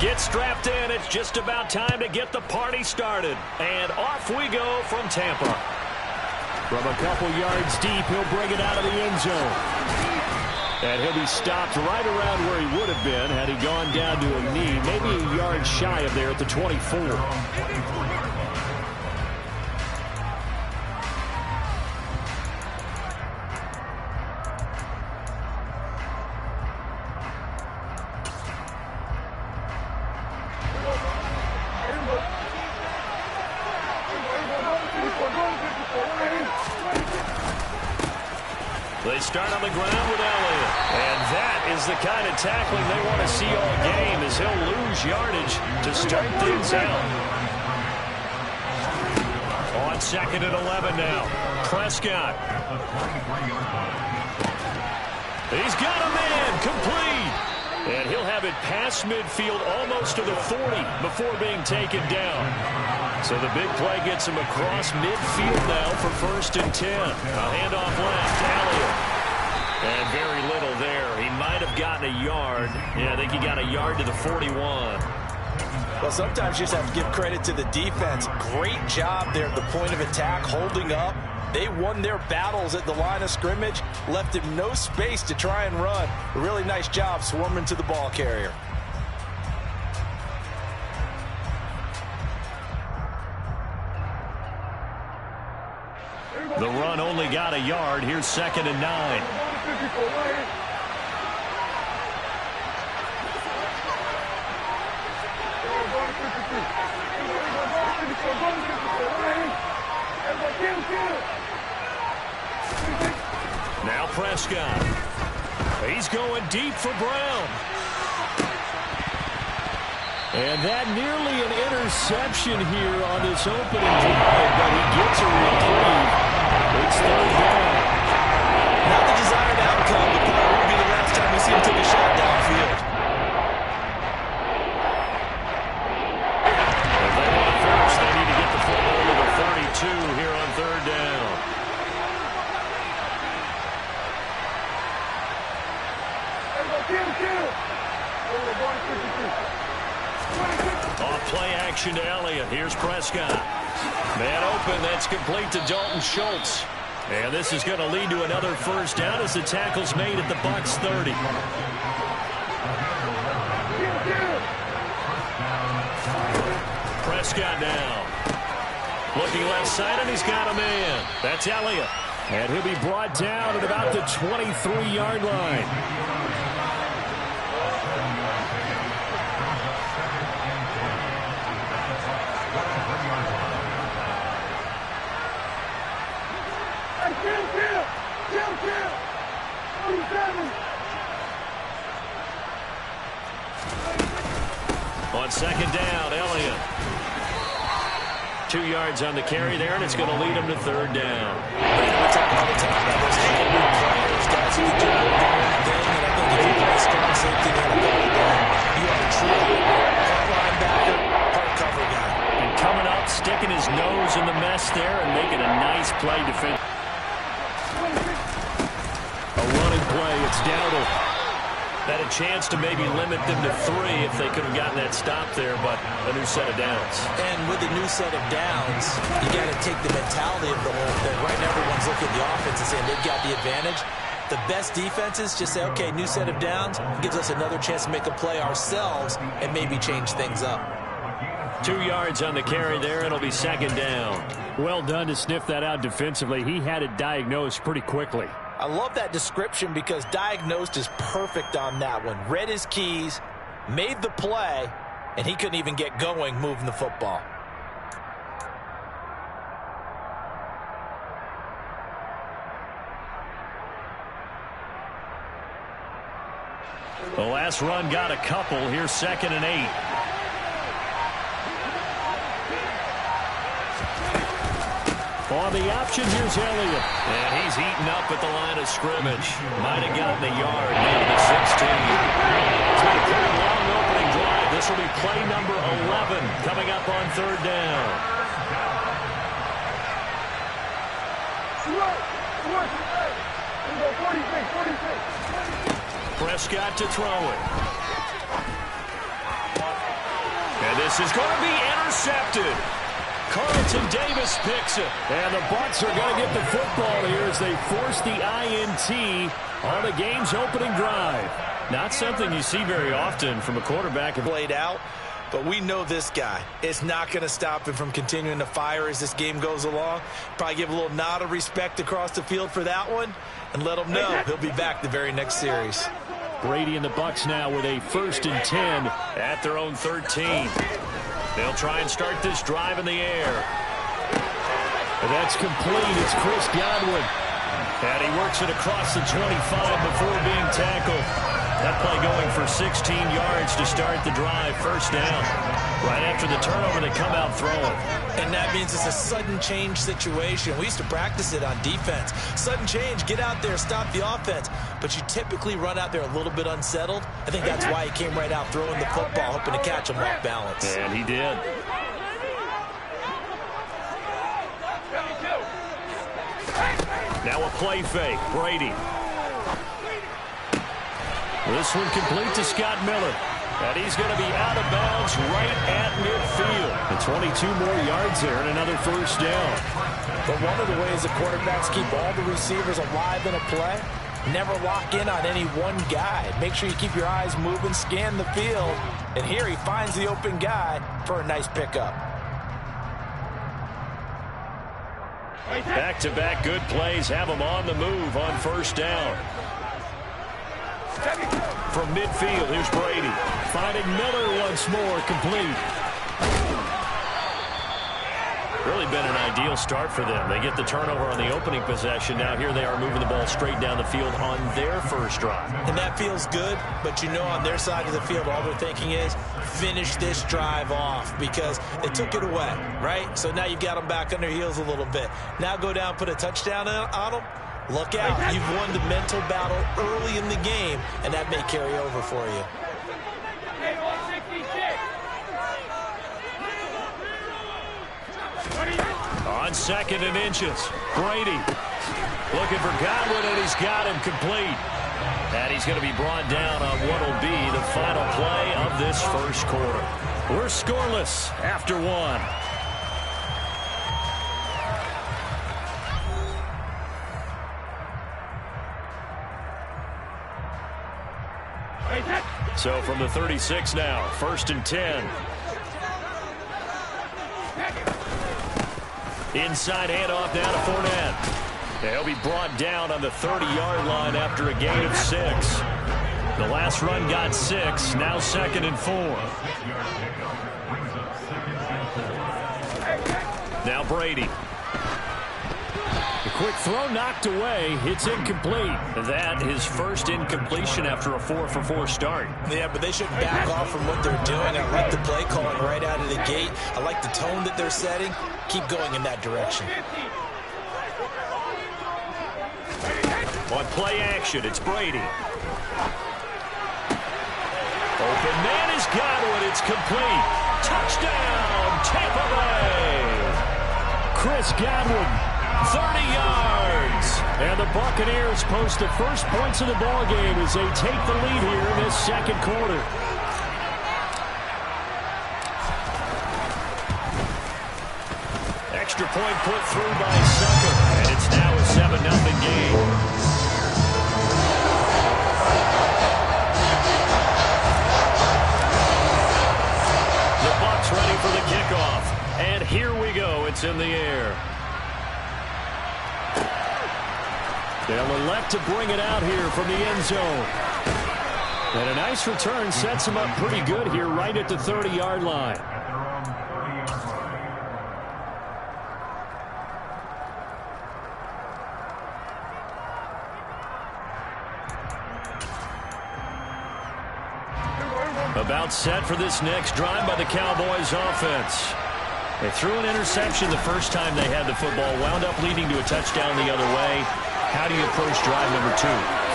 Get strapped in. It's just about time to get the party started. And off we go from Tampa. From a couple yards deep, he'll bring it out of the end zone. And he'll be stopped right around where he would have been had he gone down to a knee, maybe a yard shy of there at the 24. They start on the ground with Elliott. And that is the kind of tackling they want to see all game, as he'll lose yardage to start things out. On 2nd and 11 now. Prescott. He's got a man complete. And he'll have it past midfield almost to the 40 before being taken down. So the big play gets him across midfield now for 1st and 10. A handoff left. Elliott. And very little there. He might have gotten a yard. Yeah, I think he got a yard to the 41. Well, sometimes you just have to give credit to the defense. Great job there at the point of attack, holding up. They won their battles at the line of scrimmage, left him no space to try and run. A really nice job swarming to the ball carrier. The run only got a yard. Here's 2nd and 9. Now Prescott. He's going deep for Brown. And that nearly an interception here on this opening drive, but he gets a reprieve. It's 3rd down. Not the desired outcome, but probably won't be the last time we see him take a shot downfield. If they want to finish, they need to get the football to the 32 here on 3rd down. Off play action to Elliott. Here's Prescott. Man open. That's complete to Dalton Schultz. And this is going to lead to another 1st down as the tackle's made at the Bucs 30. Prescott now. Looking left side, and he's got a man. That's Elliott. And he'll be brought down at about the 23-yard line. On 2nd down, Elliott. 2 yards on the carry there, and it's going to lead him to 3rd down. We talk all the time about those hybrid players, guys who can do more than one thing, and I think if you play strong safety in a ball game, you have a true part linebacker, part cover guy. And coming up, sticking his nose in the mess there and making a nice play defense. A running play, it's Dowdle. Had a chance to maybe limit them to 3 if they could have gotten that stop there, but a new set of downs. And with a new set of downs, you got to take the mentality of the whole thing. Right now, everyone's looking at the offense and saying they've got the advantage. The best defenses just say, okay, new set of downs gives us another chance to make a play ourselves and maybe change things up. 2 yards on the carry there. It'll be 2nd down. Well done to sniff that out defensively. He had it diagnosed pretty quickly. I love that description because diagnosed is perfect on that one. Read his keys, made the play, and he couldn't even get going moving the football. The last run got a couple. Here's 2nd and 8. On the option, here's Elliott. And he's eaten up at the line of scrimmage. Might have gotten a yard, maybe the 16. It's been a pretty long opening drive. This will be play number 11 coming up on 3rd down. Prescott to throw it. And this is going to be intercepted. Carlton Davis picks it. And the Bucs are going to get the football here as they force the INT on the game's opening drive. Not something you see very often from a quarterback. Played out, but we know this guy. It's not going to stop him from continuing to fire as this game goes along. Probably give a little nod of respect across the field for that one and let him know he'll be back the very next series. Brady and the Bucs now with a 1st and 10 at their own 13. They'll try and start this drive in the air. That's complete. It's Chris Godwin. And he works it across the 25 before being tackled. That play going for 16 yards to start the drive. 1st down. Right after the turnover, they come out throwing. And that means it's a sudden change situation. We used to practice it on defense. Sudden change, get out there, stop the offense. But you typically run out there a little bit unsettled. I think that's why he came right out throwing the football, hoping to catch him off balance. And he did. Now a play fake. Brady. This one complete to Scott Miller. And he's going to be out of bounds right at midfield. And 22 more yards there and another first down. But one of the ways the quarterbacks keep all the receivers alive in a play, never lock in on any one guy. Make sure you keep your eyes moving, scan the field. And here he finds the open guy for a nice pickup. Back-to-back good plays have him on the move on first down. From midfield, here's Brady. Finding Miller once more, complete. Really been an ideal start for them. They get the turnover on the opening possession. Now here they are moving the ball straight down the field on their first drive. And that feels good, but you know on their side of the field, all they're thinking is finish this drive off because they took it away, right? So now you've got them back on their heels a little bit. Now go down, put a touchdown on them. Look out. You've won the mental battle early in the game, and that may carry over for you. On 2nd and inches, Brady looking for Godwin, and he's got him complete. And he's going to be brought down on what will be the final play of this first quarter. We're scoreless after one. So from the 36 now, 1st and 10. Inside handoff down to Fournette. He'll be brought down on the 30-yard line after a gain of 6. The last run got 6, now 2nd and 4. Now Brady. The quick throw knocked away. It's incomplete. That his first incompletion after a 4-for-4 start. Yeah, but they shouldn't back off from what they're doing. I like the play calling right out of the gate. I like the tone that they're setting. Keep going in that direction. On play action, it's Brady. Open man is Godwin. It's complete. Touchdown, Tampa Bay. Chris Godwin. 30 yards. And the Buccaneers post the first points of the ball game as they take the lead here in this second quarter. Extra point put through by Sucker. And it's now a 7-0 game. The Bucs ready for the kickoff. And here we go. It's in the air. They'll elect to bring it out here from the end zone. And a nice return sets them up pretty good here right at the 30-yard line. About set for this next drive by the Cowboys offense. They threw an interception the first time they had the football, wound up leading to a touchdown the other way. How do you approach drive number 2?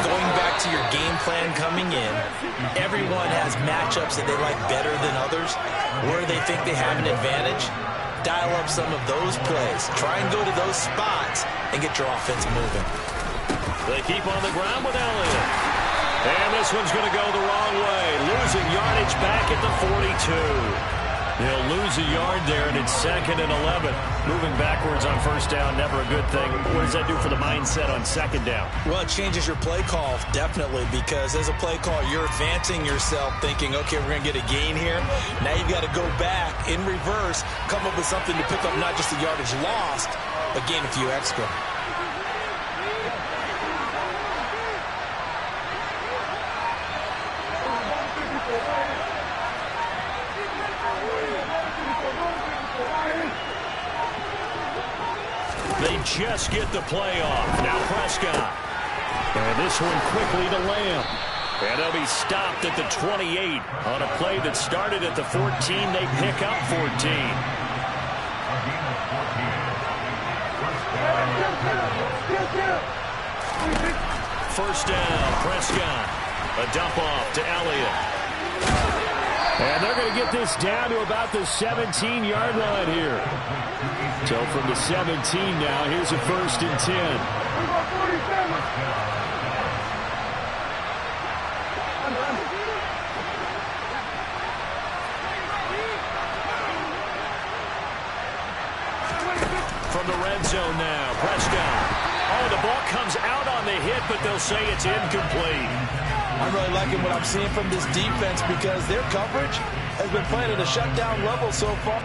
Going back to your game plan coming in, everyone has matchups that they like better than others. Where they think they have an advantage, dial up some of those plays. Try and go to those spots and get your offense moving. They keep on the ground with Elliott. And this one's going to go the wrong way. Losing yardage back at the 42. They'll lose a yard there, and it's 2nd and 11. Moving backwards on first down, never a good thing. What does that do for the mindset on 2nd down? Well, it changes your play call, definitely, because as a play call, you're advancing yourself thinking, okay, we're going to get a gain here. Now you've got to go back in reverse, come up with something to pick up not just the yardage lost, but gain a few extra. They just get the play off. Now Prescott. And this one quickly to Lamb. And they'll be stopped at the 28 on a play that started at the 14. They pick up 14. First down, Prescott. A dump off to Elliott. And they're going to get this down to about the 17-yard line here. So from the 17 now, here's a 1st and 10. From the red zone now, Prescott. Oh, the ball comes out on the hit, but they'll say it's incomplete. I'm really liking what I'm seeing from this defense because their coverage has been playing at a shutdown level so far.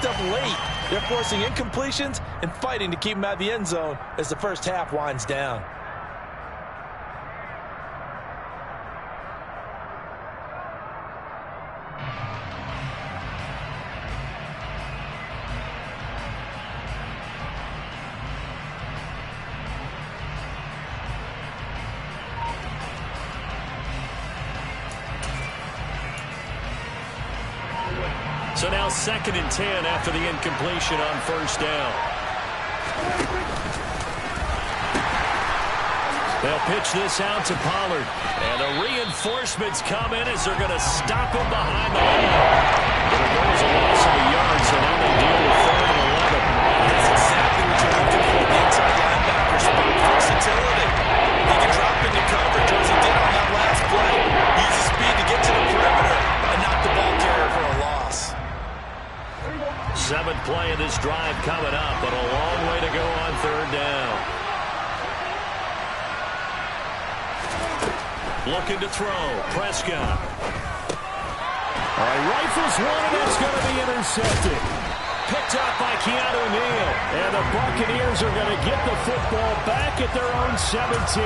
Up late. They're forcing incompletions and fighting to keep them out of the end zone as the first half winds down. So now 2nd and 10 after the incompletion on first down. They'll pitch this out to Pollard. And the reinforcements come in as they're going to stop him behind the line. There goes a loss of a yard, so now they deal with 3rd and 11. That's exactly what you're looking for, the inside linebacker spot. Versatility. He can drop into coverage as he did on that last play. Use his speed to get to the perimeter and knock the ball carrier for a loss. 7th play of this drive coming up, but a long way to go on 3rd down. Looking to throw. Prescott. All right, rifles one, and that's going to be intercepted. Picked up by Keanu Neal. And the Buccaneers are going to get the football back at their own 17.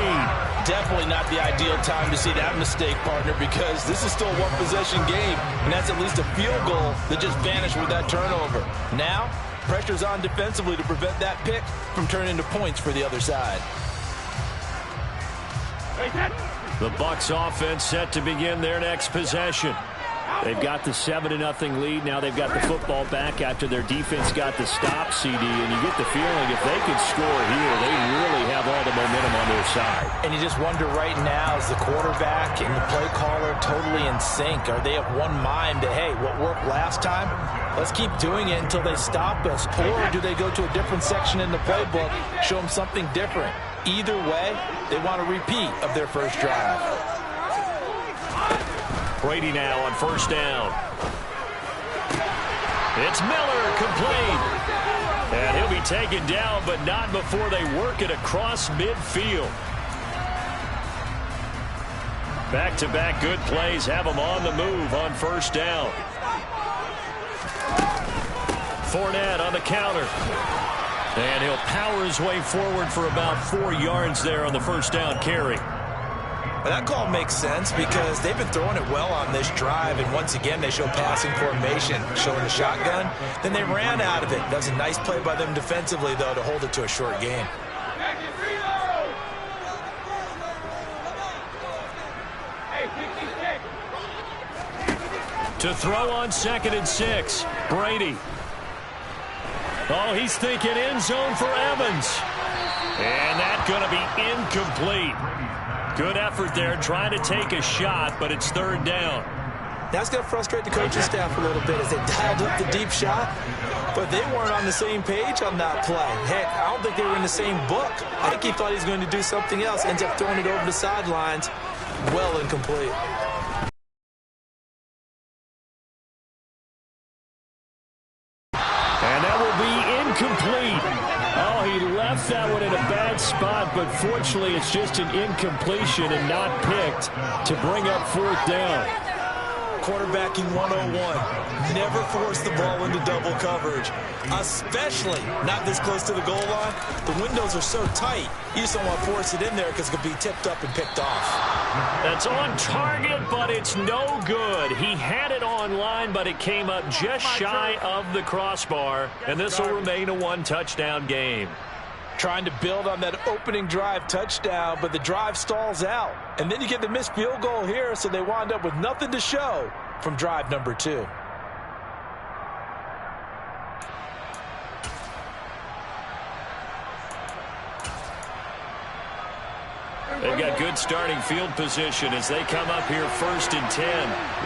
Definitely not the ideal time to see that mistake, partner, because this is still a one-possession game, and that's at least a field goal that just vanished with that turnover. Now, pressure's on defensively to prevent that pick from turning into points for the other side. The Bucs offense set to begin their next possession. They've got the 7-0 lead. Now they've got the football back after their defense got the stop, CD. And you get the feeling if they could score here, they really have all the momentum on their side. And you just wonder right now, is the quarterback and the play caller totally in sync? Are they of one mind that, hey, what worked last time, let's keep doing it until they stop us? Or do they go to a different section in the playbook, show them something different? Either way, they want a repeat of their first drive. Brady now on first down. It's Miller, complete. And he'll be taken down, but not before they work it across midfield. Back-to-back good plays have him on the move on first down. Fournette on the counter. And he'll power his way forward for about 4 yards there on the first down carry. Well, that call makes sense because they've been throwing it well on this drive, and once again they show passing formation, showing the shotgun. Then they ran out of it. That was a nice play by them defensively, though, to hold it to a short game. To throw on 2nd and 6, Brady. Oh, he's thinking end zone for Evans. And that's going to be incomplete. Good effort there, trying to take a shot, but it's 3rd down. That's going to frustrate the coaching staff a little bit as they dialed up the deep shot, but they weren't on the same page on that play. Heck, I don't think they were in the same book. I think he thought he was going to do something else, ends up throwing it over the sidelines. Well incomplete. And that will be incomplete. Oh, he left that one in a bad spot, but fortunately it's just an incompletion and not picked to bring up 4th down. quarterbacking 101. Never force the ball into double coverage, especially not this close to the goal line. The windows are so tight, you just don't want to force it in there because it could be tipped up and picked off. That's on target, but it's no good. He had it on line, but it came up just shy of the crossbar, and this will remain a one-touchdown game. Trying to build on that opening drive touchdown, but the drive stalls out. And then you get the missed field goal here, so they wind up with nothing to show from drive number 2. They've got good starting field position as they come up here 1st and 10,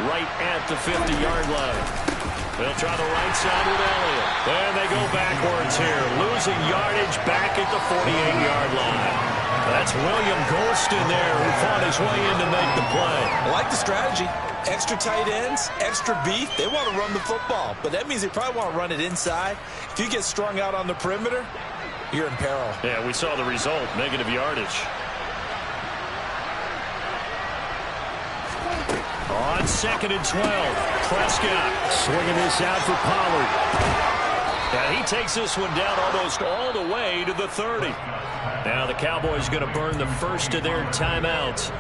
right at the 50-yard line. They'll try the right side with Elliott. And they go backwards here, losing yardage back at the 48-yard line. That's William Golston there who fought his way in to make the play. I like the strategy. Extra tight ends, extra beef. They want to run the football, but that means they probably want to run it inside. If you get strung out on the perimeter, you're in peril. Yeah, we saw the result, negative yardage. On 2nd and 12, Prescott swinging this out for Pollard. And he takes this one down almost all the way to the 30. Now the Cowboys going to burn the first of their timeouts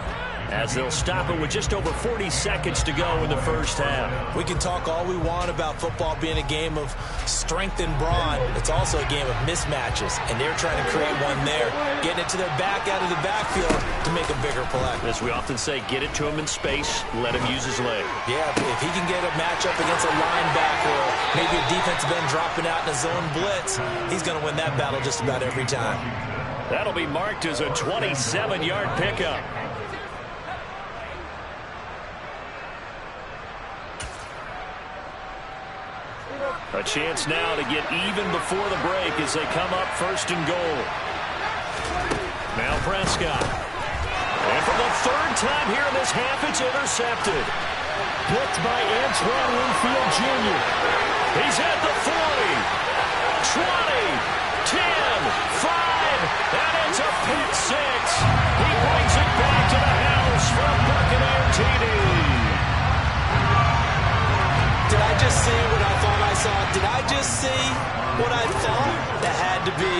as they'll stop it with just over 40 seconds to go in the first half. We can talk all we want about football being a game of strength and brawn. It's also a game of mismatches, and they're trying to create one there, getting it to their back out of the backfield to make a bigger play. As we often say, get it to him in space, let him use his leg. Yeah, if he can get a matchup against a linebacker or maybe a defensive end dropping out in a zone blitz, he's going to win that battle just about every time. That'll be marked as a 27-yard pickup. A chance now to get even before the break as they come up 1st and goal. Now Prescott. And for the 3rd time here in this half, it's intercepted. Picked by Antoine Winfield Jr. He's at the 40, 20, 10, 5, and it's a pick 6. He brings it back to the house from Buccaneer TD. Did I just see what I thought I saw? Did I just see what I thought? That had to be.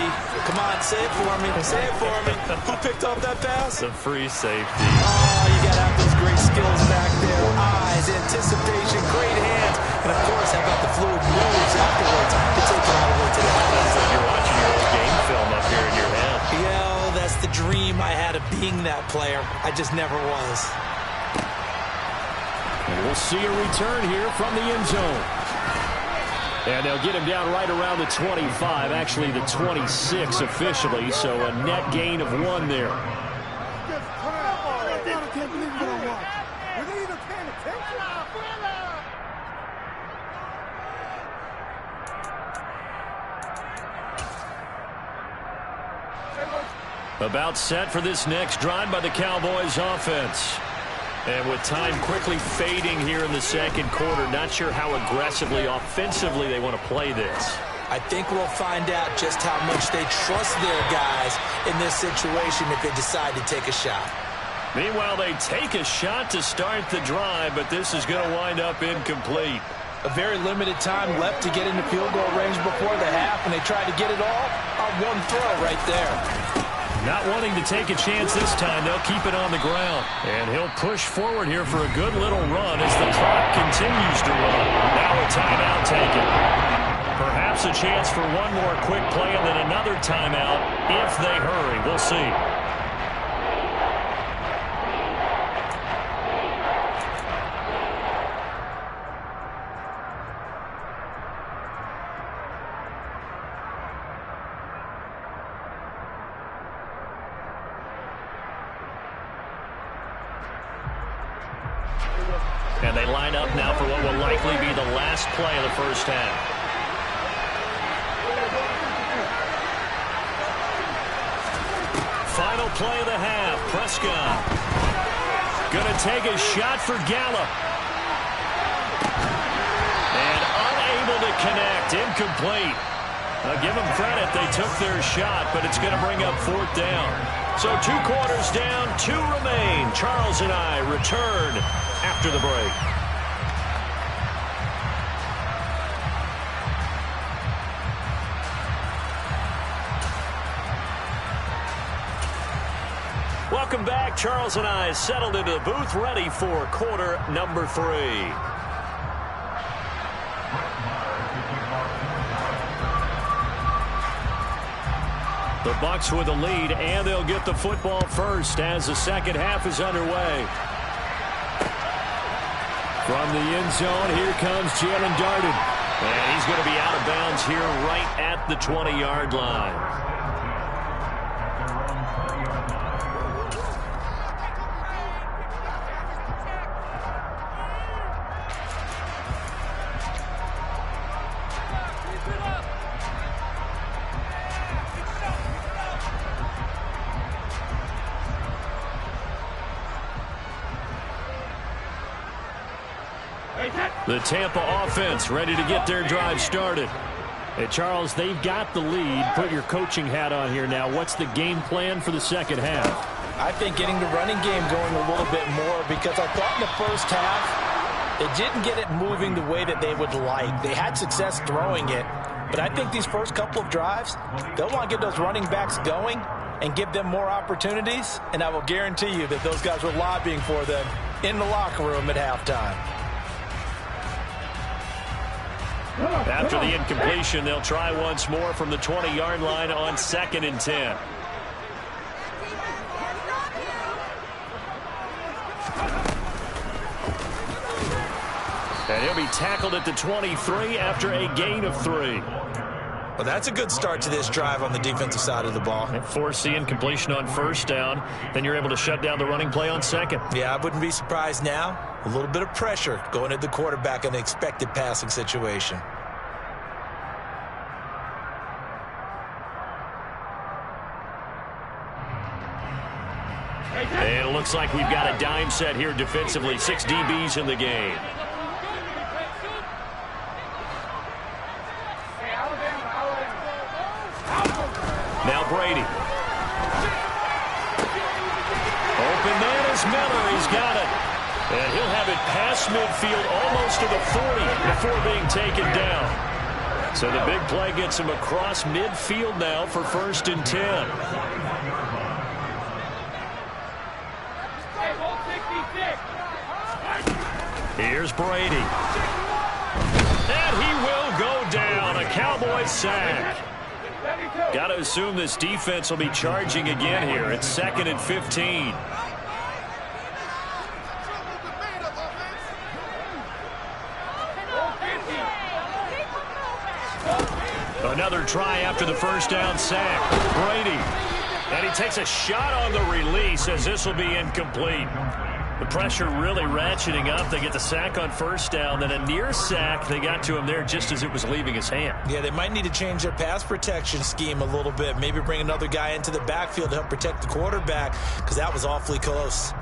Come on, say it for me. Say it for me. Who picked up that pass? The free safety. Oh, you got to have those great skills back there. Eyes, anticipation, great hands. And, of course, how about the fluid moves afterwards to take it all the way to the house. It's like you're watching your old game film up here in your head. Yeah, that's the dream I had of being that player. I just never was. And we'll see a return here from the end zone. And they'll get him down right around the 25, actually the 26 officially, so a net gain of 1 there. About set for this next drive by the Cowboys offense. And with time quickly fading here in the 2nd quarter, not sure how aggressively, offensively they want to play this. I think we'll find out just how much they trust their guys in this situation if they decide to take a shot. Meanwhile, they take a shot to start the drive, but this is going to wind up incomplete. A very limited time left to get into field goal range before the half, and they tried to get it all on one throw right there. Not wanting to take a chance this time, they'll keep it on the ground. And he'll push forward here for a good little run as the clock continues to run. Now a timeout taken. Perhaps a chance for one more quick play and then another timeout if they hurry. We'll see. And they line up now for what will likely be the last play of the first half. Final play of the half. Prescott going to take a shot for Gallup. And unable to connect. Incomplete. Now give them credit. They took their shot, but it's going to bring up 4th down. So 2 quarters down, 2 remain. Charles and I return after the break. Welcome back. Charles and I settled into the booth, ready for quarter number 3. The Bucs with the lead, and they'll get the football first as the second half is underway. From the end zone, here comes Jalen Darden. And he's going to be out of bounds here right at the 20-yard line. The Tampa offense ready to get their drive started. Hey, Charles, they've got the lead. Put your coaching hat on here now. What's the game plan for the second half? I think getting the running game going a little bit more, because I thought in the first half they didn't get it moving the way that they would like. They had success throwing it, but I think these first couple of drives, they'll want to get those running backs going and give them more opportunities, and I will guarantee you that those guys were lobbying for them in the locker room at halftime. After the incompletion, they'll try once more from the 20-yard line on 2nd and 10. And he'll be tackled at the 23 after a gain of 3. Well, that's a good start to this drive on the defensive side of the ball. And force the incompletion on first down. Then you're able to shut down the running play on second. Yeah, I wouldn't be surprised now. A little bit of pressure going at the quarterback in an expected passing situation. And it looks like we've got a dime set here defensively. 6 DBs in the game. Now Brady. Open man is Miller. He's got it. And he'll have it past midfield almost to the 40 before being taken down. So the big play gets him across midfield now for 1st and 10. Here's Brady. And he will go down. A Cowboy sack. Got to assume this defense will be charging again here. It's 2nd and 15. Another try after the first down sack. Brady. And he takes a shot on the release as this will be incomplete. The pressure really ratcheting up. They get the sack on first down, then a near sack. They got to him there just as it was leaving his hand. Yeah, they might need to change their pass protection scheme a little bit. Maybe bring another guy into the backfield to help protect the quarterback, because that was awfully close.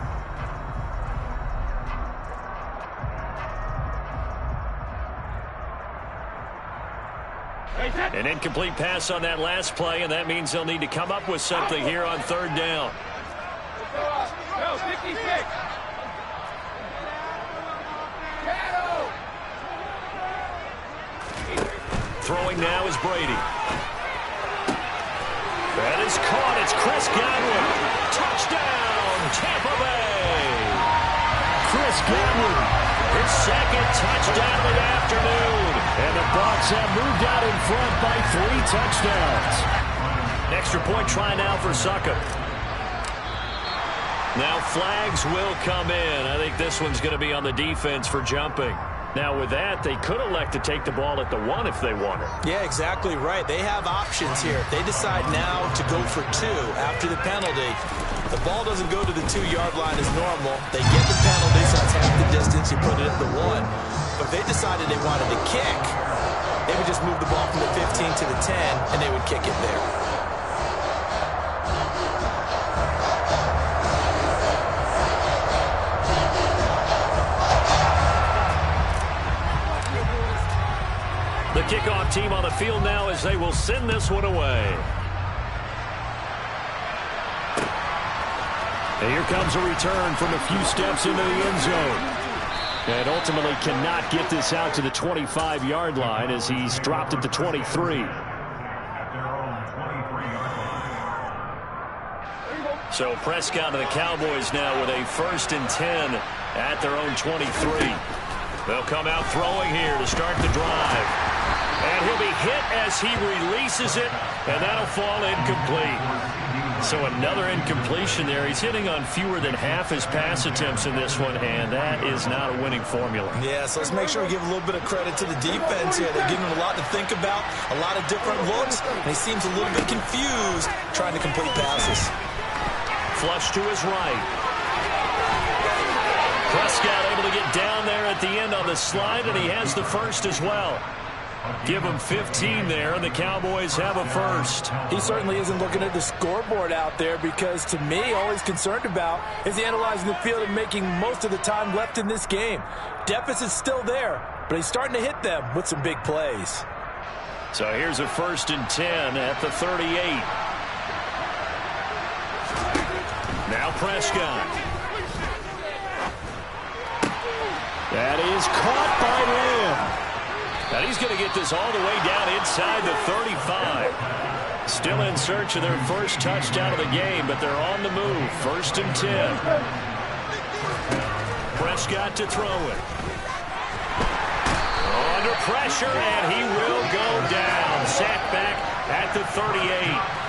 An incomplete pass on that last play, and that means they'll need to come up with something here on 3rd down. Throwing now is Brady. That is caught. It's Chris Godwin. Touchdown, Tampa Bay. Chris Godwin. His 2nd touchdown of the afternoon. And the Bucs have moved out in front by 3 touchdowns. Extra point try now for Succop. Now flags will come in. I think this one's going to be on the defense for jumping. Now with that, they could elect to take the ball at the 1 if they wanted. Yeah, exactly right. They have options here. If they decide now to go for 2 after the penalty, the ball doesn't go to the 2-yard line as normal. They get the penalty, so it's half the distance. You put it at the 1. But if they decided they wanted to kick, they would just move the ball from the 15 to the 10, and they would kick it there. The kickoff team on the field now as they will send this one away. And here comes a return from a few steps into the end zone. And ultimately cannot get this out to the 25-yard line as he's dropped at the 23. So Prescott and the Cowboys now with a 1st and 10 at their own 23. They'll come out throwing here to start the drive. And he'll be hit as he releases it, and that'll fall incomplete. So another incompletion there. He's hitting on fewer than half his pass attempts in this one, and that is not a winning formula. Yeah, so let's make sure we give a little bit of credit to the defense here. They're giving him a lot to think about, a lot of different looks, and he seems a little bit confused trying to complete passes. Flush to his right. Prescott able to get down there at the end on the slide, and he has the first as well. Give him 15 there, and the Cowboys have a first. He certainly isn't looking at the scoreboard out there because, to me, all he's concerned about is analyzing the field and making most of the time left in this game. Deficit's still there, but he's starting to hit them with some big plays. So here's a 1st and 10 at the 38. Now Prescott. That is caught by Lamb. And he's going to get this all the way down inside the 35. Still in search of their first touchdown of the game, but they're on the move. 1st and 10. Prescott to throw it. Under pressure, and he will go down. Sacked back at the 38.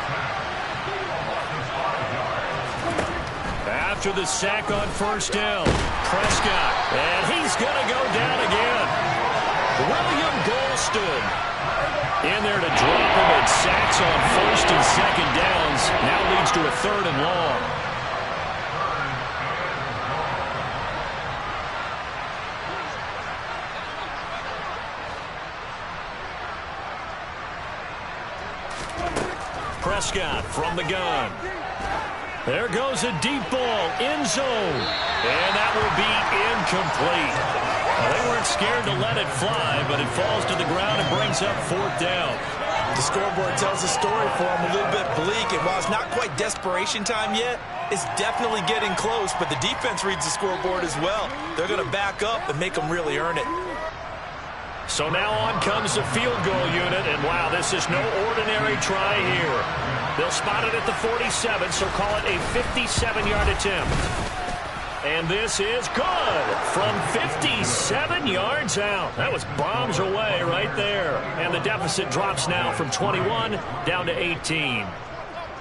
After the sack on 1st down, Prescott, and he's going to go down again. William Golston in there to drop him, and sacks on 1st and 2nd downs. Now leads to a 3rd and long. Prescott from the gun. There goes a deep ball, end zone, and that will be incomplete. Well, they weren't scared to let it fly, but it falls to the ground and brings up 4th down. The scoreboard tells a story for him, a little bit bleak, and while it's not quite desperation time yet, it's definitely getting close, but the defense reads the scoreboard as well. They're going to back up and make them really earn it. So now on comes the field goal unit, and wow, this is no ordinary try here. They'll spot it at the 47, so call it a 57-yard attempt. And this is good from 57 yards out. That was bombs away right there. And the deficit drops now from 21 down to 18.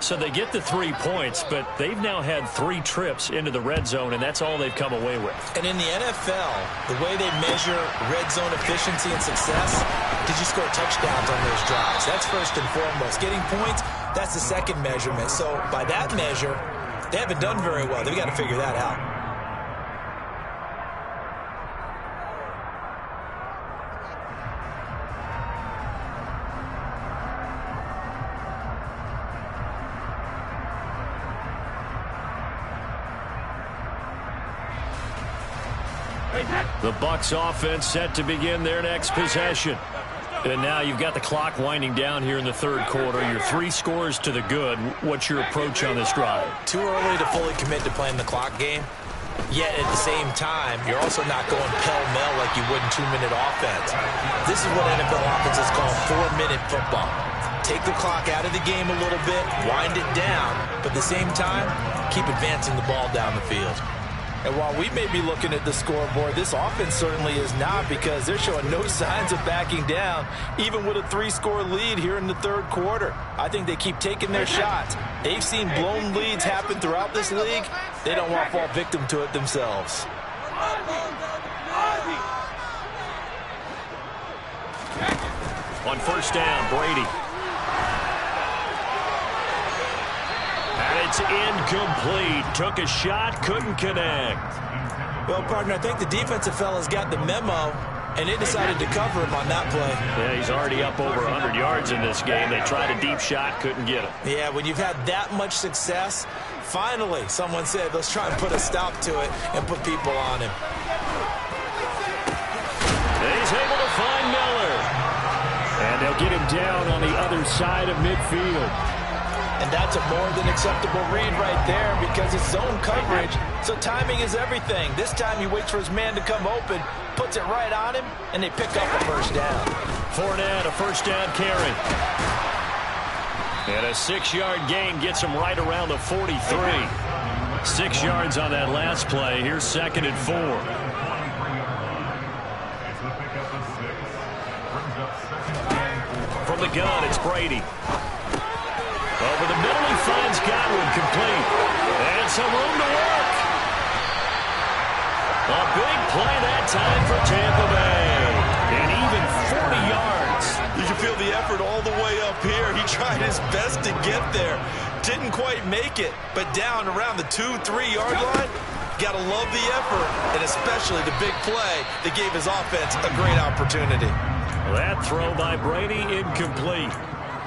So they get the 3 points, but they've now had 3 trips into the red zone, and that's all they've come away with. And in the NFL, the way they measure red zone efficiency and success, did you score touchdowns on those drives? That's first and foremost. Getting points, that's the second measurement. So by that measure, they haven't done very well. They've got to figure that out. The Bucs offense set to begin their next possession. And now you've got the clock winding down here in the 3rd quarter. Your 3 scores to the good. What's your approach on this drive? Too early to fully commit to playing the clock game. Yet at the same time, you're also not going pell-mell like you would in 2-minute offense. This is what NFL offenses call 4-minute football. Take the clock out of the game a little bit, wind it down, but at the same time, keep advancing the ball down the field. And while we may be looking at the scoreboard, this offense certainly is not, because they're showing no signs of backing down, even with a 3-score lead here in the 3rd quarter. I think they keep taking their shots. They've seen blown leads happen throughout this league. They don't want to fall victim to it themselves. On 1st down, Brady. And it's incomplete. Took a shot, couldn't connect. Well, partner, I think the defensive fella's got the memo, and they decided to cover him on that play. Yeah, he's already up over 100 yards in this game. They tried a deep shot, couldn't get it. Yeah, when you've had that much success, finally someone said, let's try and put a stop to it and put people on him. He's able to find Miller. And they'll get him down on the other side of midfield. And that's a more than acceptable read right there, because it's zone coverage, so timing is everything. This time he waits for his man to come open, puts it right on him, and they pick up a 1st down. Fournette, a 1st down carry. And a 6-yard gain gets him right around the 43. 6 yards on that last play. Here's 2nd and 4. From the gun, it's Brady. Over the middle, he finds Godwin, complete. And some room to work. A big play that time for Tampa Bay. And even 40 yards. You can feel the effort all the way up here. He tried his best to get there. Didn't quite make it, but down around the 2-3-yard line, got to love the effort, and especially the big play that gave his offense a great opportunity. That throw by Brady, incomplete.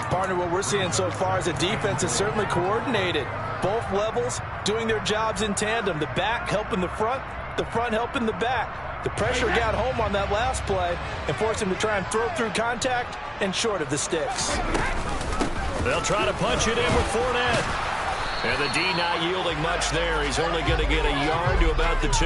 Partner, what we're seeing so far is the defense is certainly coordinated. Both levels doing their jobs in tandem. The back helping the front helping the back. The pressure got home on that last play and forced him to try and throw through contact and short of the sticks. They'll try to punch it in with Fournette. And the D not yielding much there. He's only going to get a yard to about the 2.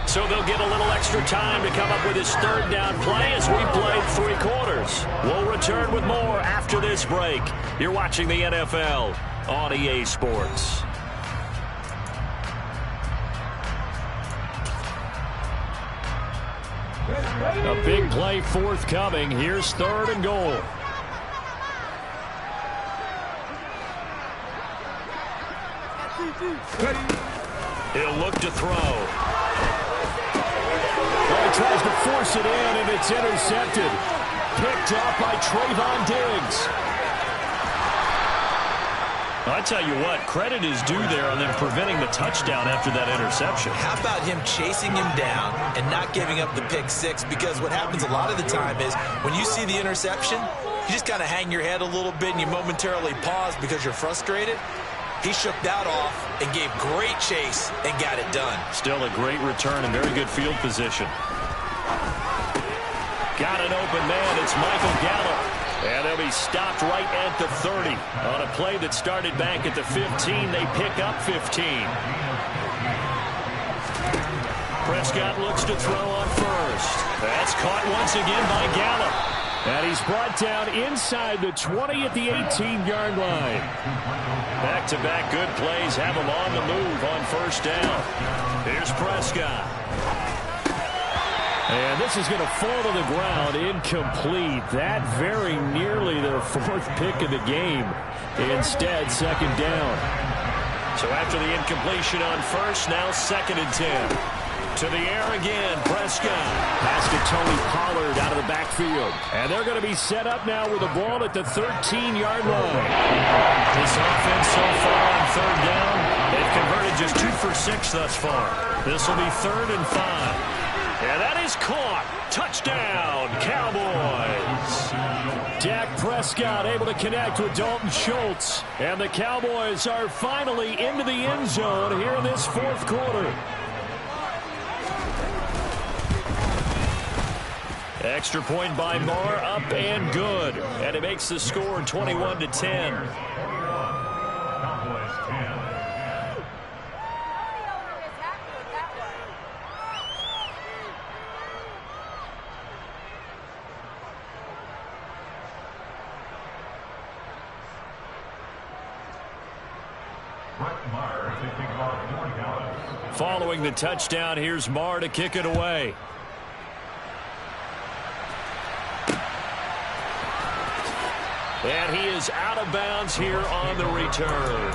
So they'll get a little extra time to come up with his 3rd down play as we played 3 quarters. We'll return with more after this break. You're watching the NFL on EA Sports. A big play forthcoming. Here's 3rd and goal. He'll look to throw. Well, he tries to force it in, and it's intercepted. Picked off by Trayvon Diggs. I tell you what, credit is due there on them preventing the touchdown after that interception. How about him chasing him down and not giving up the pick 6? Because what happens a lot of the time is when you see the interception, you just kind of hang your head a little bit and you momentarily pause because you're frustrated. He shook that off and gave great chase and got it done. Still a great return and very good field position. Got an open man. It's Michael Gallup. And they'll be stopped right at the 30. On a play that started back at the 15, they pick up 15. Prescott looks to throw on first. That's caught once again by Gallup. And he's brought down inside the 20 at the 18-yard line. Back-to-back good plays have him on the move on 1st down. Here's Prescott. And this is going to fall to the ground, incomplete. That very nearly their 4th pick of the game. Instead, 2nd down. So after the incompletion on 1st, now 2nd and 10. To the air again, Prescott. Pass to Tony Pollard out of the backfield. And they're going to be set up now with the ball at the 13-yard line. This offense so far on 3rd down, they've converted just 2 for 6 thus far. This will be 3rd and 5. And that is caught. Touchdown, Cowboys. Dak Prescott able to connect with Dalton Schultz. And the Cowboys are finally into the end zone here in this 4th quarter. Extra point by Marr, up and good. And it makes the score 21-10. Following the touchdown, here's Marr to kick it away. And he is out of bounds here on the return.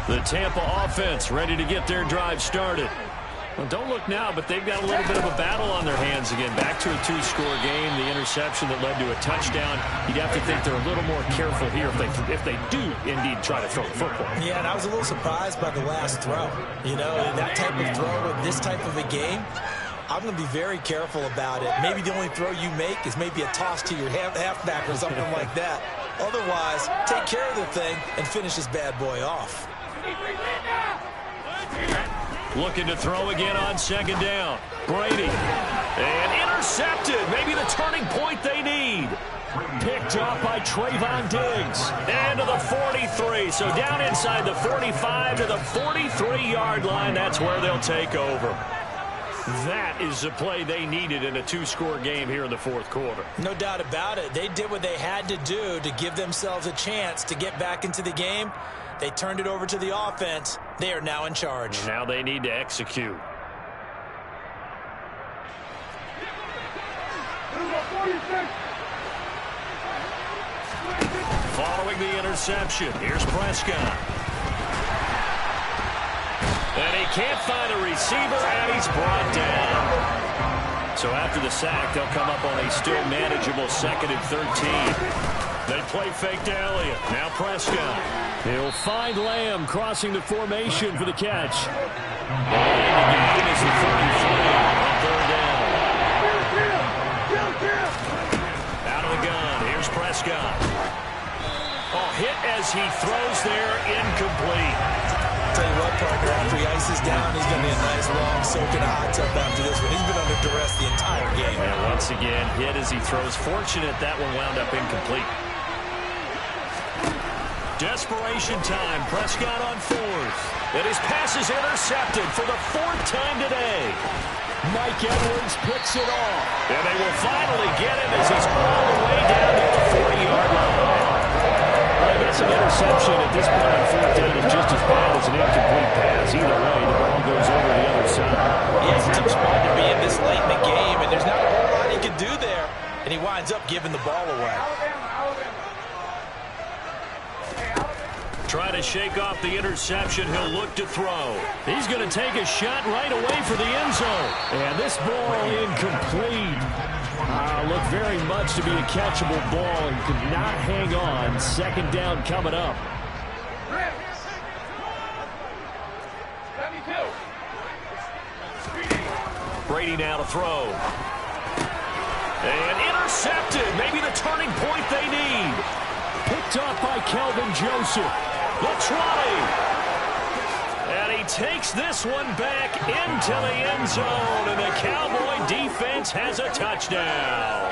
The Tampa offense ready to get their drive started. Well, don't look now, but they've got a little bit of a battle on their hands again. Back to a 2-score game. The interception that led to a touchdown. You'd have to think they're a little more careful here if they do indeed try to throw the football. Yeah, and I was a little surprised by the last throw. You know, that type of throw in this type of a game, I'm going to be very careful about it. Maybe the only throw you make is maybe a toss to your halfback or something like that. Otherwise, take care of the thing and finish this bad boy off. Looking to throw again on 2nd down. Brady. And intercepted. Maybe the turning point they need. Picked off by Trayvon Diggs. And to the 43. So down inside the 45 to the 43-yard line. That's where they'll take over. That is the play they needed in a two-score game here in the fourth quarter. No doubt about it. They did what they had to do to give themselves a chance to get back into the game. They turned it over to the offense. They are now in charge. Now they need to execute. Following the interception, here's Prescott. And he can't find a receiver, and he's brought down. So after the sack, they'll come up on a still manageable 2nd and 13. They play fake to Elliott. Now Prescott. He'll find Lamb crossing the formation for the catch. And the gain is the 33 on 3rd down. Out of the gun. Here's Prescott. Oh, hit as he throws there, incomplete. Tell you what, partner, after he ices down, he's going to be a nice long soak in a hot tub after this one. He's been under duress the entire game. And once again, hit as he throws. Fortunate that one wound up incomplete. Desperation time. Prescott on 4th. And his pass is intercepted for the 4th time today. Mike Edwards picks it off. And they will finally get him as he's all the way down to the 40-yard line. I guess an interception at this point on 4th down is just as bad as an incomplete pass. Either way, the ball goes over the other side. Yeah, it's a tough spot to be in this late in the game, and there's not a whole lot he can do there. And he winds up giving the ball away. Try to shake off the interception. He'll look to throw. He's going to take a shot right away for the end zone. And this ball incomplete. Looked very much to be a catchable ball and could not hang on. 2nd down coming up. Brady now to throw. And intercepted. Maybe the turning point they need. Picked off by Kelvin Joseph. The try. And he takes this one back into the end zone. And the Cowboy defense has a touchdown.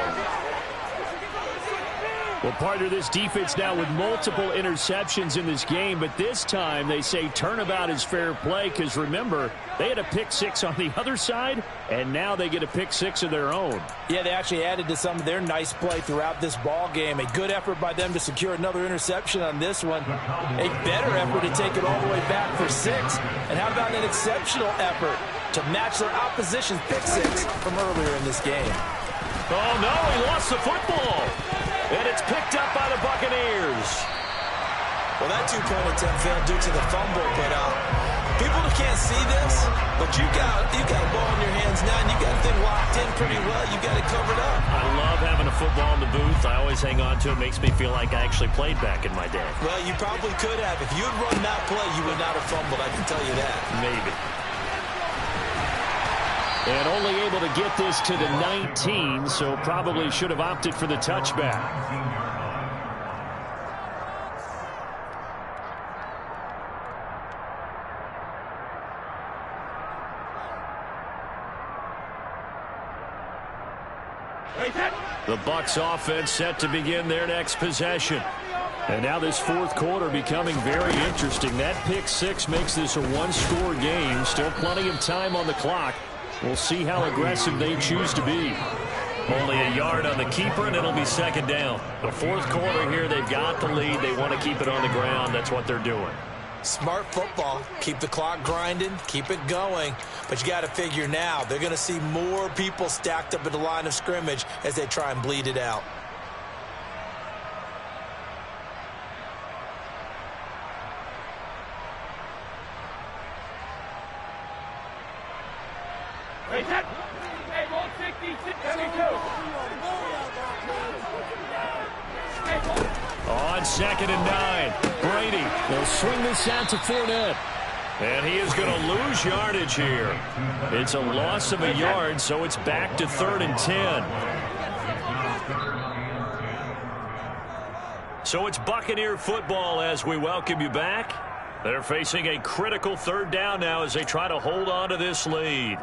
Well, partner, this defense now with multiple interceptions in this game, but this time they say turnabout is fair play because, remember, they had a pick 6 on the other side, and now they get a pick 6 of their own. Yeah, they actually added to some of their nice play throughout this ball game. A good effort by them to secure another interception on this one. A better effort to take it all the way back for 6. And how about an exceptional effort to match their opposition's pick 6 from earlier in this game? Oh, no, he lost the football. And it's picked up by the Buccaneers. Well, that two-point attempt failed due to the fumble, but people can't see this, but you got a ball in your hands now, and you got the thing locked in pretty well. You got it covered up. I love having a football in the booth. I always hang on to it. Makes me feel like I actually played back in my day. Well, you probably could have. If you had run that play, you would not have fumbled. I can tell you that. Maybe. And only able to get this to the 19, so probably should have opted for the touchback. The Bucs offense set to begin their next possession. And now this fourth quarter becoming very interesting. That pick 6 makes this a one-score game. Still plenty of time on the clock. We'll see how aggressive they choose to be. Only a yard on the keeper, and it'll be 2nd down. The fourth quarter here, they've got the lead. They want to keep it on the ground. That's what they're doing. Smart football. Keep the clock grinding. Keep it going. But you got to figure now, they're going to see more people stacked up at the line of scrimmage as they try and bleed it out. On 2nd and 9, Brady will swing this out to Fournette. And he is going to lose yardage here. It's a loss of a yard, so it's back to 3rd and 10. So it's Buccaneer football as we welcome you back. They're facing a critical 3rd down now as they try to hold on to this lead.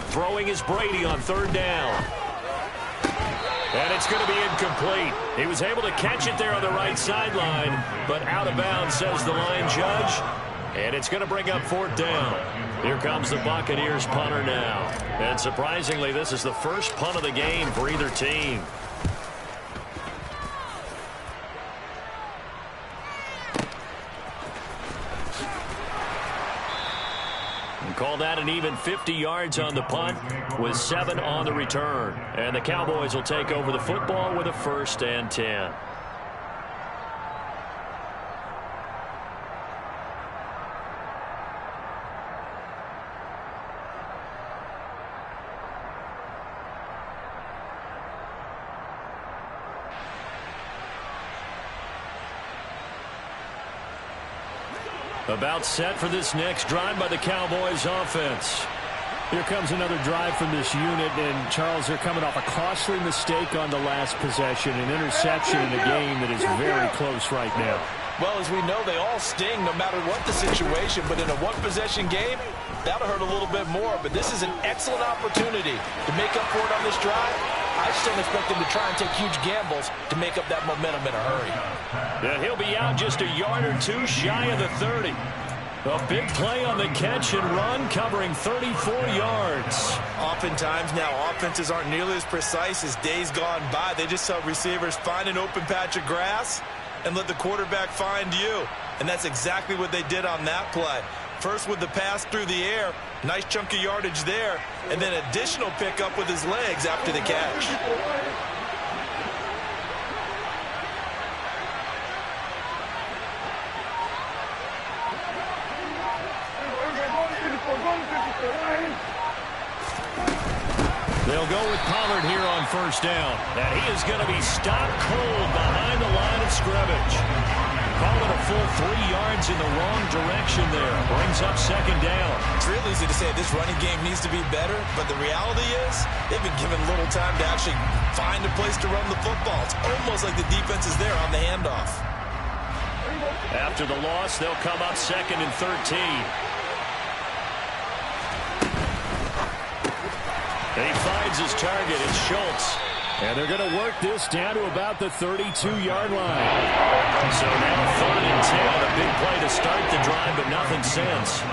Throwing is Brady on third down. And it's going to be incomplete. He was able to catch it there on the right sideline, but out of bounds, says the line judge. And it's going to bring up fourth down. Here comes the Buccaneers punter now. And surprisingly, this is the first punt of the game for either team. Call that an even 50 yards on the punt with 7 on the return. And the Cowboys will take over the football with a 1st and 10. About set for this next drive by the Cowboys offense. Here comes another drive from this unit, and Charles, they're coming off a costly mistake on the last possession, an interception in a game that is very close right now. Well, as we know, they all sting no matter what the situation, but in a one-possession game, that'll hurt a little bit more. But this is an excellent opportunity to make up for it on this drive. I just don't expect them to try and take huge gambles to make up that momentum in a hurry. Yeah, he'll be out just a yard or two shy of the 30. A big play on the catch and run, covering 34 yards. Oftentimes now, offenses aren't nearly as precise as days gone by. They just help receivers find an open patch of grass and let the quarterback find you. And that's exactly what they did on that play. First with the pass through the air, nice chunk of yardage there, and then additional pickup with his legs after the catch. They'll go with Pollard here on first down. And he is going to be stopped cold behind the line of scrimmage. Call it a full 3 yards in the wrong direction there. Brings up second down. It's real easy to say this running game needs to be better, but the reality is they've been given little time to actually find a place to run the football. It's almost like the defense is there on the handoff. After the loss, they'll come up 2nd and 13. And he finds his target. It's Schultz. And they're going to work this down to about the 32-yard line. So now 3rd and 10. A big play to start the drive, but nothing since.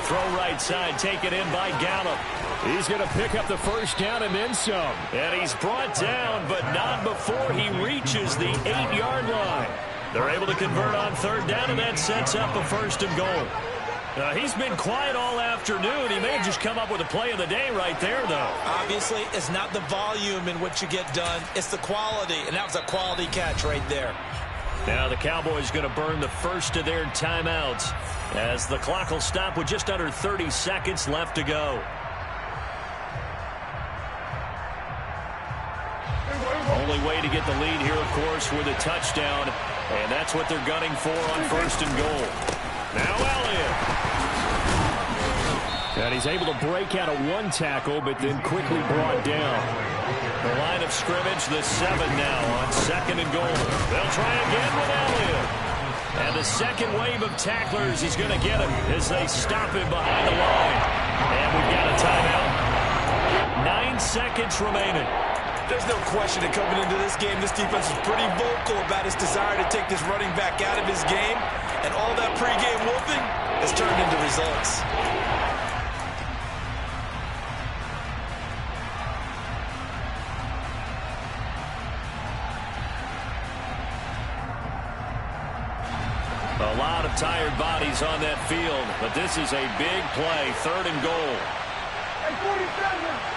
Throw right side, taken in by Gallup. He's going to pick up the first down and then some. And he's brought down, but not before he reaches the 8-yard line. They're able to convert on 3rd down, and that sets up a 1st and goal. He's been quiet all afternoon. He may have just come up with a play of the day right there, though. Obviously, it's not the volume in which you get done. It's the quality, and that was a quality catch right there. Now the Cowboys going to burn the first of their timeouts as the clock will stop with just under 30 seconds left to go. Only way to get the lead here, of course, with a touchdown, and that's what they're gunning for on 1st and goal. Now Elliott. And he's able to break out of one tackle, but then quickly brought down. The line of scrimmage, the 7 now on 2nd and goal. They'll try again with Elliott. And the second wave of tacklers is going to get him as they stop him behind the line. And we've got a timeout. 9 seconds remaining. There's no question that coming into this game, this defense is pretty vocal about its desire to take this running back out of his game. And all that pregame whooping has turned into results. A lot of tired bodies on that field, but this is a big play, 3rd and goal. Hey, 47!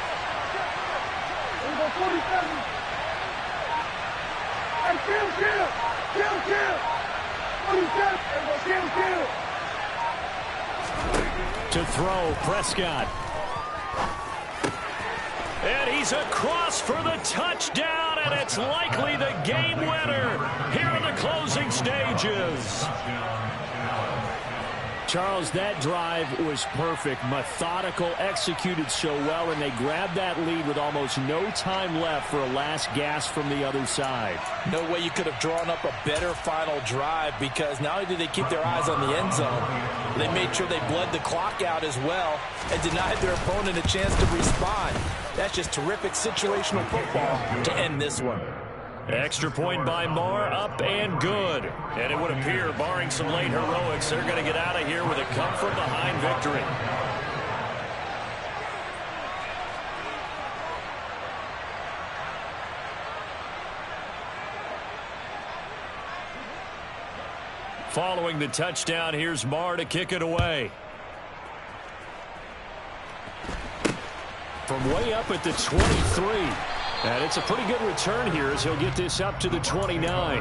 47. Hey, kill. 47. Kill. To throw, Prescott. And he's across for the touchdown, and it's likely the game winner here in the closing stages. Charles, that drive was perfect, methodical, executed so well, and they grabbed that lead with almost no time left for a last gasp from the other side. No way you could have drawn up a better final drive, because not only did they keep their eyes on the end zone, they made sure they bled the clock out as well and denied their opponent a chance to respond. That's just terrific situational football to end this one. Extra point by Marr, up and good. And it would appear, barring some late heroics, they're going to get out of here with a come-from-behind victory. Following the touchdown, here's Marr to kick it away. From way up at the 23. And it's a pretty good return here as he'll get this up to the 29.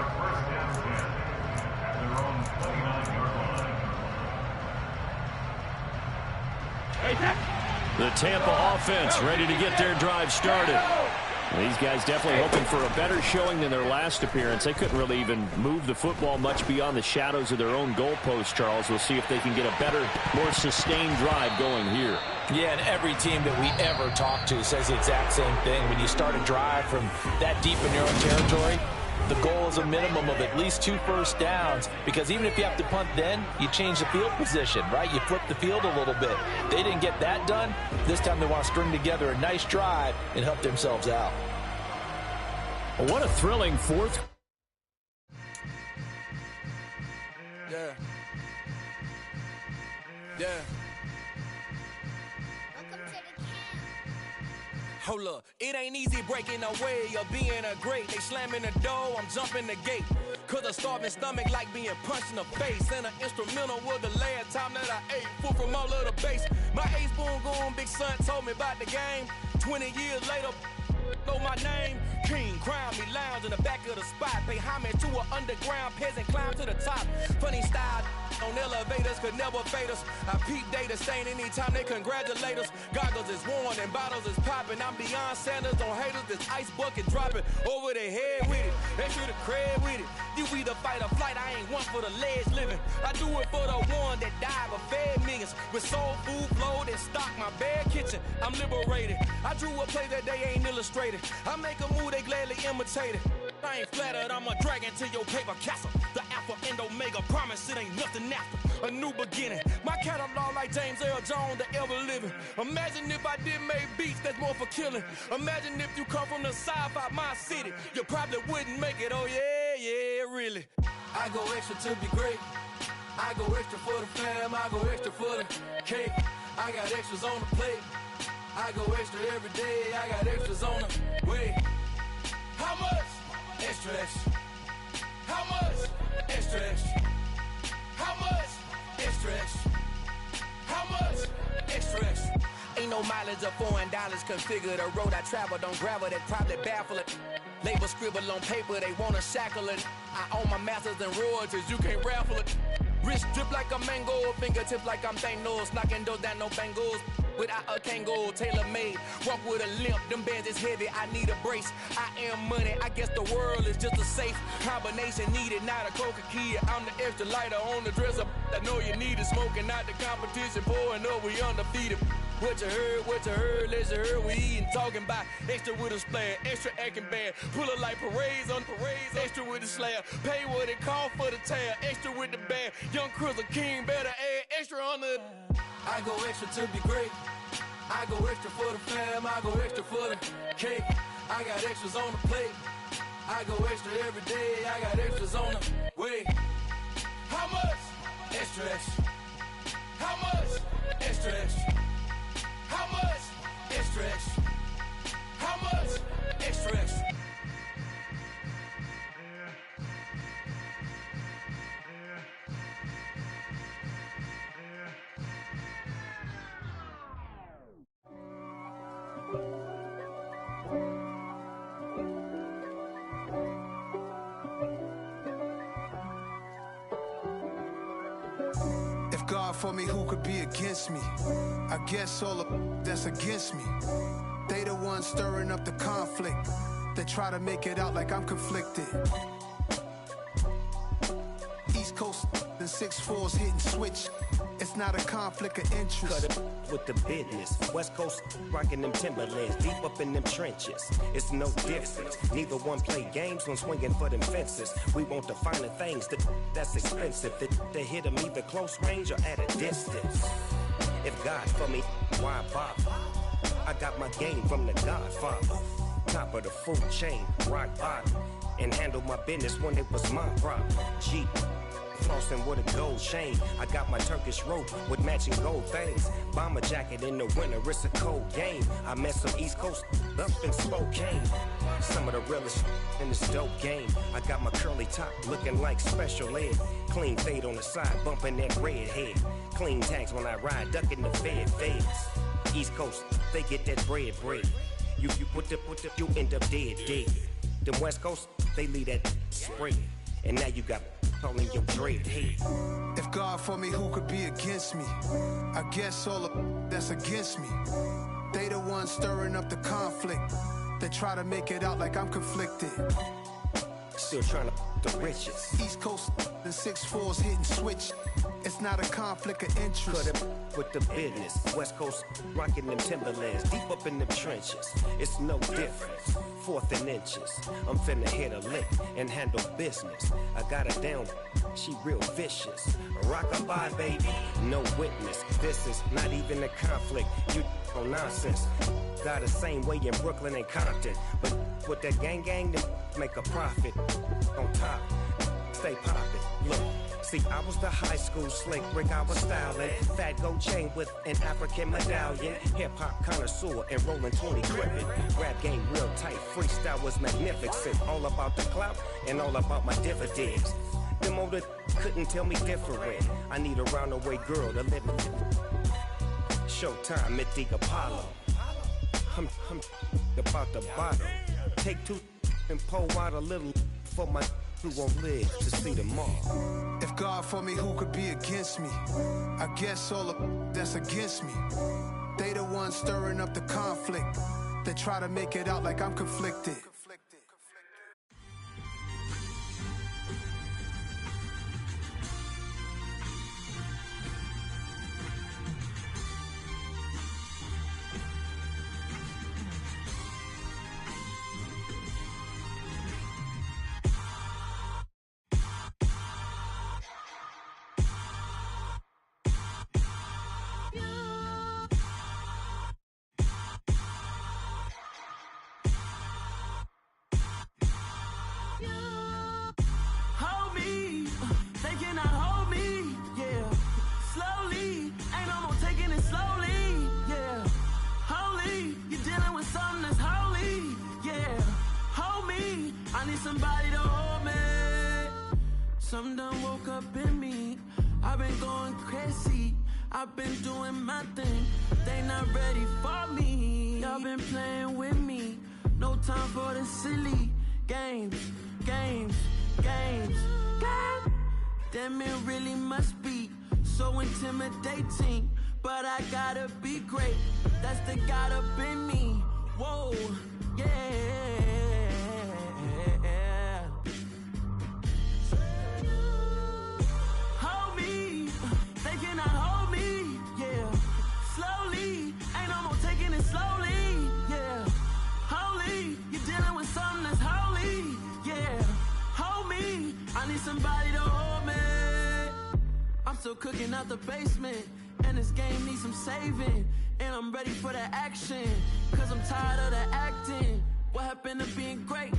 The Tampa offense ready to get their drive started. These guys definitely hoping for a better showing than their last appearance. They couldn't really even move the football much beyond the shadows of their own goalpost, Charles. We'll see if they can get a better, more sustained drive going here. Yeah, and every team that we ever talk to says the exact same thing. When you start a drive from that deep in your own territory, the goal is a minimum of at least 2 first downs, because even if you have to punt then, you change the field position, right? You flip the field a little bit. They didn't get that done. This time they want to string together a nice drive and help themselves out. Well, what a thrilling fourth. Yeah. Yeah. Hold up, it ain't easy breaking away or being a great. They slamming the door, I'm jumping the gate. Cause a starving stomach like being punched in the face. And an instrumental was the last time that I ate. Food from all of the base. My A-spoon goon, big son told me about the game. 20 years later, know my name. King, crown me, lounge in the back of the spot. Pay homage to an underground peasant, climb to the top. Funny style on elevators could never fade us. I peep data stain anytime they congratulate us. Goggles is worn and bottles is popping. I'm beyond Sanders on haters. This ice bucket dropping over their head with it. They should have cred with it. You either fight or flight. I ain't one for the ledge living. I do it for the one that died but fed millions. With soul food flowed and stock my bad kitchen. I'm liberated. I drew a play that they ain't illustrated. I make a move they gladly imitate it. I ain't flattered, I'm a dragon to your paper castle. The alpha and omega, promise it ain't nothing after. A new beginning. My catalog like James Earl Jones, the ever living. Imagine if I did make beats that's more for killing. Imagine if you come from the sci-fi my city. You probably wouldn't make it, oh yeah, really. I go extra to be great. I go extra for the fam, I go extra for the cake. I got extras on the plate. I go extra every day, I got extras on the way. How much? Extra, extra. How much? Extra, extra. How much? Extra, extra. How much? Extra, extra. Ain't no mileage of $4 configure the road I travel. Don't gravel, that probably baffle it. Label scribble on paper, they wanna shackle it. I own my masters and royalties, you can't raffle it. Wrist drip like a mango, fingertips like I'm Thanos. Knocking those down, no bangles. Without a Kango, tailor-made. Walk with a limp, them bands is heavy, I need a brace. I am money, I guess the world is just a safe combination needed, not a coca key. I'm the extra lighter on the dresser. I know you need it, smoking out the competition, pouring up, we undefeated. What you heard, let's hear we eating, talking about extra with a splash, extra acting bad, pull it like parades on parades, extra with the slab, pay what it cost for the tab, extra with the bag, young Chris a king, better add extra on the. I go extra to be great, I go extra for the fam, I go extra for the cake, I got extras on the plate, I go extra every day, I got extras on the way. How much? Extra, extra. How much? Extra, extra. How much? Extra, extra. How much? Extra, extra. God for me, who could be against me? I guess all of that's against me. They the ones stirring up the conflict. They try to make it out like I'm conflicted. East Coast and 6'4's hitting switch. It's not a conflict of interest. Cut it with the business. West Coast rocking them Timberlands, deep up in them trenches. It's no difference. Neither one play games when swinging for them fences. We want the finer things that's expensive. They hit them either close range or at a distance. If God for me, why bother? I got my game from the Godfather. Top of the food chain, rock bottom. And handle my business when it was my problem. Jeep. Flossing with a gold chain. I got my Turkish rope with matching gold things. Bomber jacket in the winter, it's a cold game. I met some East Coast up in Spokane. Some of the realest in this dope game. I got my curly top looking like special ed. Clean fade on the side, bumping that red head. Clean tags when I ride, ducking the feds. East Coast, they get that bread. You you end up dead. Them West Coast, they leave that spread. And now you got calling your dread head. If God for me, who could be against me? I guess all of that's against me. They the ones stirring up the conflict. They try to make it out like I'm conflicted. Still trying to the riches. East Coast and 6'4's hitting switch. It's not a conflict of interest. Cut it with the business. West Coast rocking them Timberlands, deep up in them trenches. It's no difference. 4th and inches. I'm finna hit a lick and handle business. I got her down. She real vicious. Rockabye, baby. No witness. This is not even a conflict. You on nonsense. Got the same way in Brooklyn and Compton. But with that gang, they make a profit. On top, stay poppin'. Look, see, I was the high school slick Rick, I was styling. Fat gold chain with an African medallion. Hip-hop connoisseur and rolling 20 crippin'. Rap game real tight, freestyle was magnificent. All about the clout and all about my dividends. Them older couldn't tell me different. I need a roundaway girl to live with. Showtime at the Apollo. I'm about the bottom. Take 2 and pour out a little for my who won't live to see tomorrow. If God for me, who could be against me? I guess all of that's against me. They the ones stirring up the conflict. They try to make it out like I'm conflicted. Somebody to hold me. Some done woke up in me. I've been going crazy. I've been doing my thing. They not ready for me. Y'all been playing with me. No time for the silly games. Damn, it really must be so intimidating. But I gotta be great. That's the God up in me. Whoa, yeah. Somebody to hold me. I'm still cooking out the basement, and this game needs some saving. And I'm ready for the action, cause I'm tired of the acting. What happened to being great?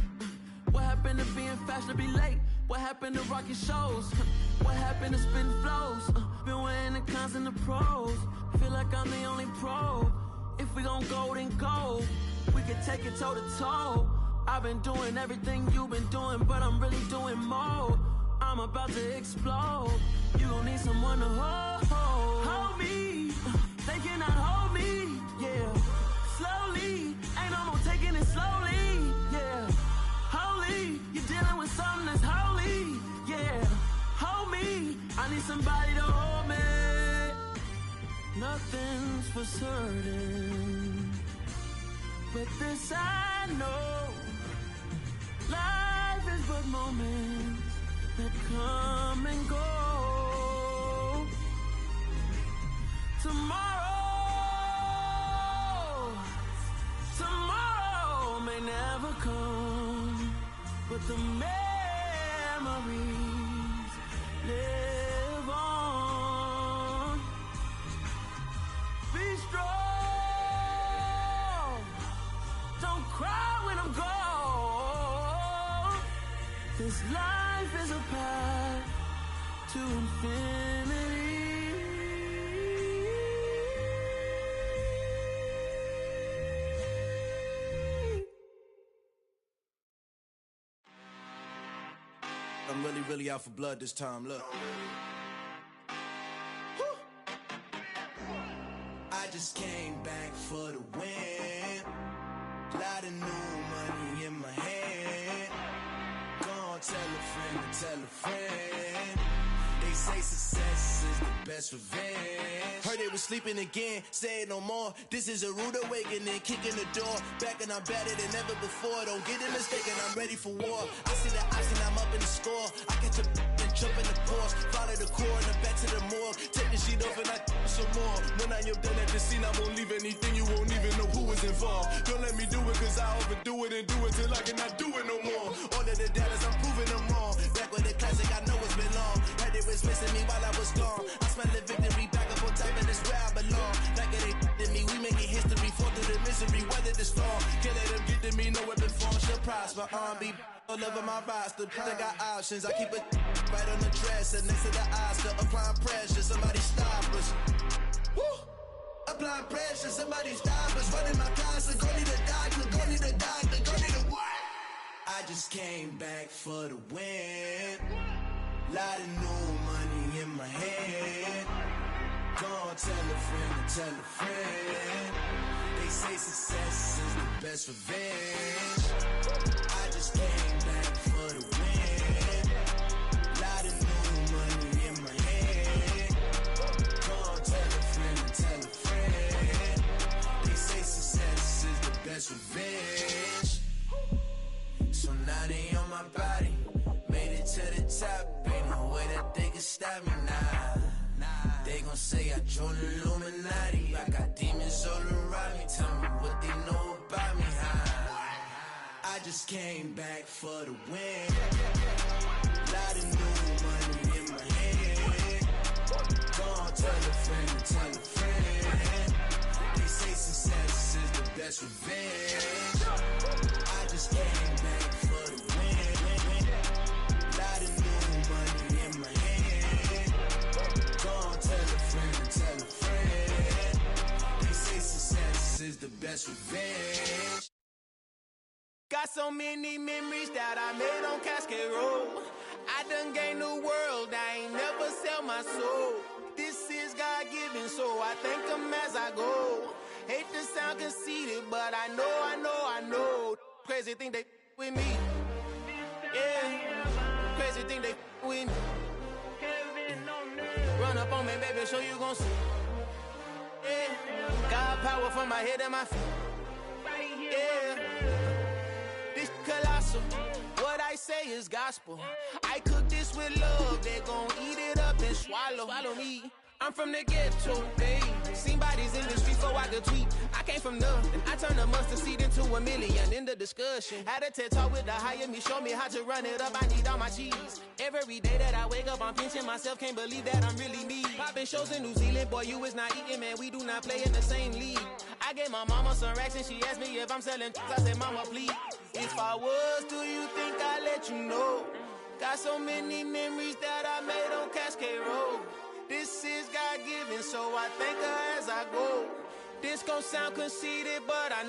What happened to being fashionably late? What happened to rocking shows? What happened to spitting flows? Been weighing the cons and the pros. Feel like I'm the only pro. If we gon' go, then go. We can take it toe to toe. I've been doing everything you've been doing, but I'm really doing more. I'm about to explode. You gon' need someone to hold me. They cannot hold me, yeah. Slowly, ain't no more taking it slowly, yeah. Holy, you're dealing with something that's holy, yeah. Hold me, I need somebody to hold me. Nothing's for certain, but this I know. Tomorrow may never come, but the memories live on. Be strong, don't cry when I'm gone. This life is a path to infinity. I'm really out for blood this time, look. I just came back for the win. Lot of new money in my hand. Gonna tell a friend. They say success is the best revenge. Heard they was sleeping again, say it no more. This is a rude awakening, kicking the door. Back and I'm better than ever before. Don't get it mistaken, I'm ready for war. I see the option, I'm up in the score. I catch a and jump in the course. Follow the core and back to the morgue. Take the sheet off and I some more. When I am done at the scene, I won't leave anything. You won't even know who is involved. Don't let me do it, cause I overdo it and do it till I cannot do it no more. All of the doubters, I'm proving them wrong. Back with the classic, I know it's been long. Heard it was missing me while I was gone. I smell the victory, back up on time, and it's where I belong. Like it ain't to me, we making history. Fall through the misery, weather the storm. Can't let them get to me, no weapon form shall prosper. R&B all over my roster. I got options, I keep it right on the dresser. Next to the Oscar, applying pressure, somebody stop us. Woo! Applying pressure, somebody stop us. Running my concert, go need a doctor, go need a what? I just came back for the win. Lot of new money in my hand. Gonna tell a friend. They say success is the best revenge. I just came back for the win. Lot of new money in my hand. Gonna tell a friend. They say success is the best revenge. So now they on my body. Made it to the top. Ain't no way that they can stop me now. They gon' say I joined the Illuminati. I got demons all around me. Tell me what they know about me, huh? I just came back for the win. Lot of new money in my hand. Gonna tell a friend. They say success is the best revenge. I just came back for the win. Lot of new money in my hand. Gonna tell a friend. They say success is the best revenge. Got so many memories that I made on Cascade Road. I done gained the world, I ain't never sell my soul. This is God-given, so I thank him as I go. Hate to sound conceited, but I know. Crazy thing they with me. Yeah, crazy thing they with me. Run up on me, baby, show you gon' see. Yeah, got power from my head and my feet. Yeah, this colossal. What I say is gospel. I cook this with love, they gon' eat it up and swallow me. I'm from the ghetto, babe. Seen bodies in the streets so I could tweet. I came from nothing. I turned a mustard seed into $1 million in the discussion. Had a TED talk with the higher me, show me how to run it up. I need all my cheese. Every day that I wake up, I'm pinching myself. Can't believe that I'm really me. Popping shows in New Zealand, boy, you is not eating, man. We do not play in the same league. I gave my mama some racks and she asked me if I'm selling. I said, mama, please. If I was, do you think I'd let you know? Got so many memories that I made on Cascade Road. This is God-given, so I thank her as I go. This gon' sound conceited, but I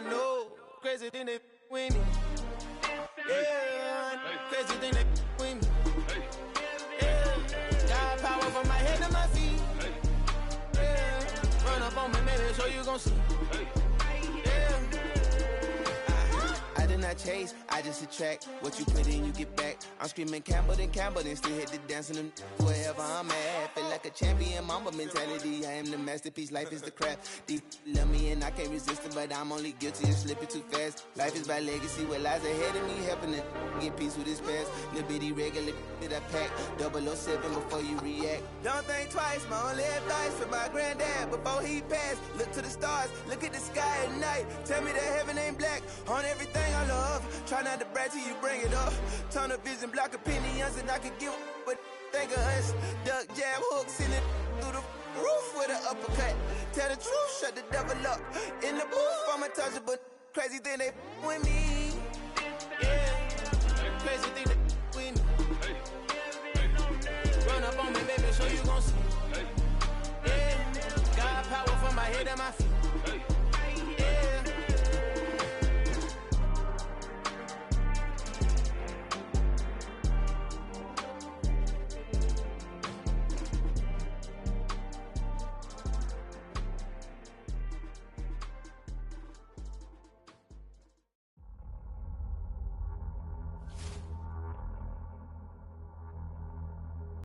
know. Crazy thing they with me. Yeah, crazy thing they with me. Yeah, got power from my head to my feet. Yeah, run up on me, maybe, so you gon' see. Yeah, I did not chase, I just attract what you put in, you get back. I'm screaming Campbell, then still hit the dancing them wherever I'm at. Feel like a champion, mamba mentality. I am the masterpiece, life is the crap. Deep love me and I can't resist it, but I'm only guilty of slipping too fast. Life is by legacy, what lies ahead of me, helping to get peace with this past. Little bitty regular that I pack, 007 before you react. Don't think twice, my only advice for my granddad before he passed. Look to the stars, look at the sky at night. Tell me that heaven ain't black on everything I love. Try not to brag till you bring it up. Tunnel vision, block opinions, and I could give but think of us. Duck, jab, hook, send it through the roof with an uppercut. Tell the truth, shut the devil up. In the booth, I'm untouchable. Crazy thing they with me